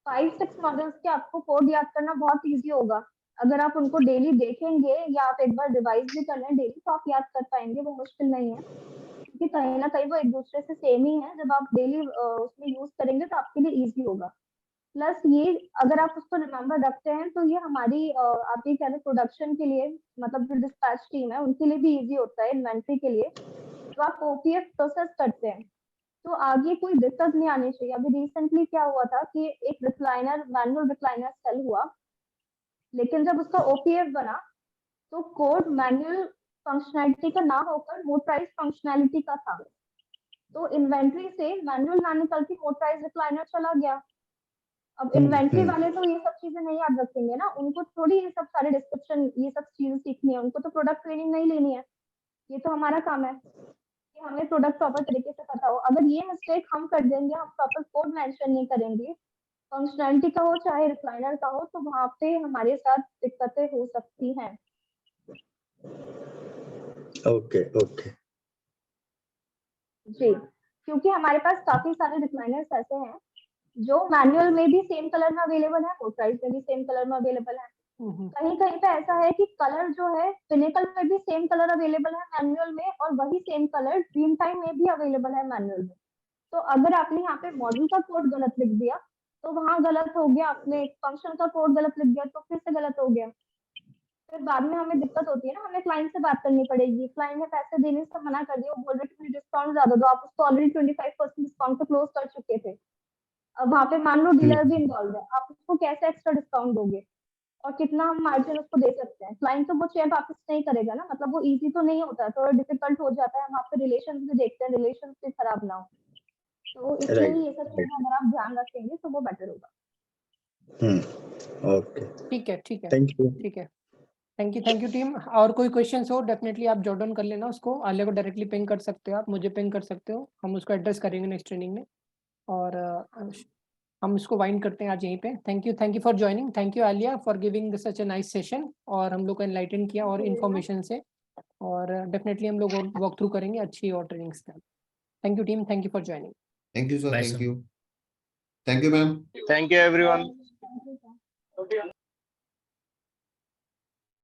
5-6 मॉडल्स के आपको कोड याद करना बहुत इजी होगा। अगर आप उनको डेली देखेंगे या आप एक बार रिवाइज भी कर लें डेली, तो आप याद कर पाएंगे, वो मुश्किल नहीं है, क्योंकि कहीं ना कहीं वो एक दूसरे से सेम ही है। जब आप डेली उसमें यूज करेंगे तो आपके लिए इजी होगा। प्लस ये अगर आप उसको रिमेम्बर रखते हैं तो ये हमारी आप ये कह रहे प्रोडक्शन के लिए, मतलब जो डिस्पैच टीम है उनके लिए भी इजी होता है, इन्वेंट्री के लिए। तो आप ओपीएफ प्रोसेस करते हैं तो आगे कोई दिक्कत नहीं आनी चाहिए। अभी रिसेंटली क्या हुआ था कि एक रिक्लाइनर, मैनुअल रिक्लाइनर सेल हुआ, लेकिन जब उसका ओपीएफ बना तो कोड मैनुअल फंक्शनैलिटी का ना होकर मोटराइज फंक्शनैलिटी का था। तो इन्वेंट्री से मैनुअल ना निकल के मोटराइज रिक्लाइनर चला गया। अब इन्वेंट्री वाले तो ये सब चीजें नहीं याद रखेंगे ना, उनको थोड़ी ये सब सारे डिस्क्रिप्शन ये सब चीजें सीखनी है, उनको तो प्रोडक्ट ट्रेनिंग नहीं लेनी है। ये तो हमारा काम है कि हमें प्रोडक्ट प्रॉपर तरीके से पता हो। अगर ये मिस्टेक हम कर देंगे, हम प्रॉपर कोड मेंशन नहीं करेंगे, फंक्शनैलिटी का हो चाहे रिक्लाइनर का हो, तो वहां पे हमारे साथ दिक्कतें हो सकती हैं। ओके ओके जी, क्योंकि हमारे पास काफी सारे रिक्लाइनर्स ऐसे हैं जो मैनुअल में भी सेम कलर में अवेलेबल है, मोटराइज में भी सेम कलर में अवेलेबल है। कहीं कहीं पे ऐसा है कि कलर जो है पिनेकल में भी सेम कलर अवेलेबल है मैनुअल में, और वही सेम कलर ड्रीम टाइम में भी अवेलेबल है मैनुअल में। तो अगर आपने यहाँ पे मॉडल का कोड गलत लिख दिया तो वहां गलत हो गया, आपने फंक्शन का कोड गलत लिख दिया तो फिर से गलत हो गया, फिर बाद में हमें दिक्कत होती है ना, हमें क्लाइंट से बात करनी पड़ेगी। क्लाइंट ने पैसे देने से मना कर दिया, वो बोल रहे कि डिस्काउंट ज्यादा दो, आप उसको ऑलरेडी 25% डिस्काउंट पे क्लोज कर चुके थे। अब वहाँ पे मान लो डीलर भी इन्वॉल्व है, आप उसको कैसे एक्स्ट्रा डिस्काउंट दोगे और कितना हम मार्जिन उसको दे सकते हैं? क्लाइंट तो वो चेयर वापस नहीं करेगा ना, मतलब वो इजी तो नहीं होता, थोड़ा डिफिकल्ट हो जाता है। वहाँ पे रिलेशन भी देखते हैं, रिलेशन भी खराब ना हो, तो इसलिए ये सब चीजें अगर आप ध्यान रखेंगे तो वो बेटर होगा। ओके ठीक है, ठीक है, थैंक यू। ठीक है। Thank you team. और कोई क्वेश्चंस हो डेफिनेटली आप जॉट डाउन कर लेना उसको, आलिया को डायरेक्टली पिंग कर सकते हो, आप मुझे पिंग कर सकते हो, हम उसको एड्रेस करेंगे नेक्स्ट ट्रेनिंग में। और हम इसको वाइंड करते हैं आज यहीं पे। Thank you for joining, thank you Alia for giving such a nice session, और हम लोग को एनलाइटन किया और इन्फॉर्मेशन से, और डेफिनेटली हम लोग वॉक थ्रू करेंगे अच्छी और ट्रेनिंग्स का। Thank you team, thank you for joining. Thank you sir, Bye, thank sir. You, thank you ma'am. Thank you everyone. Thank you, sir.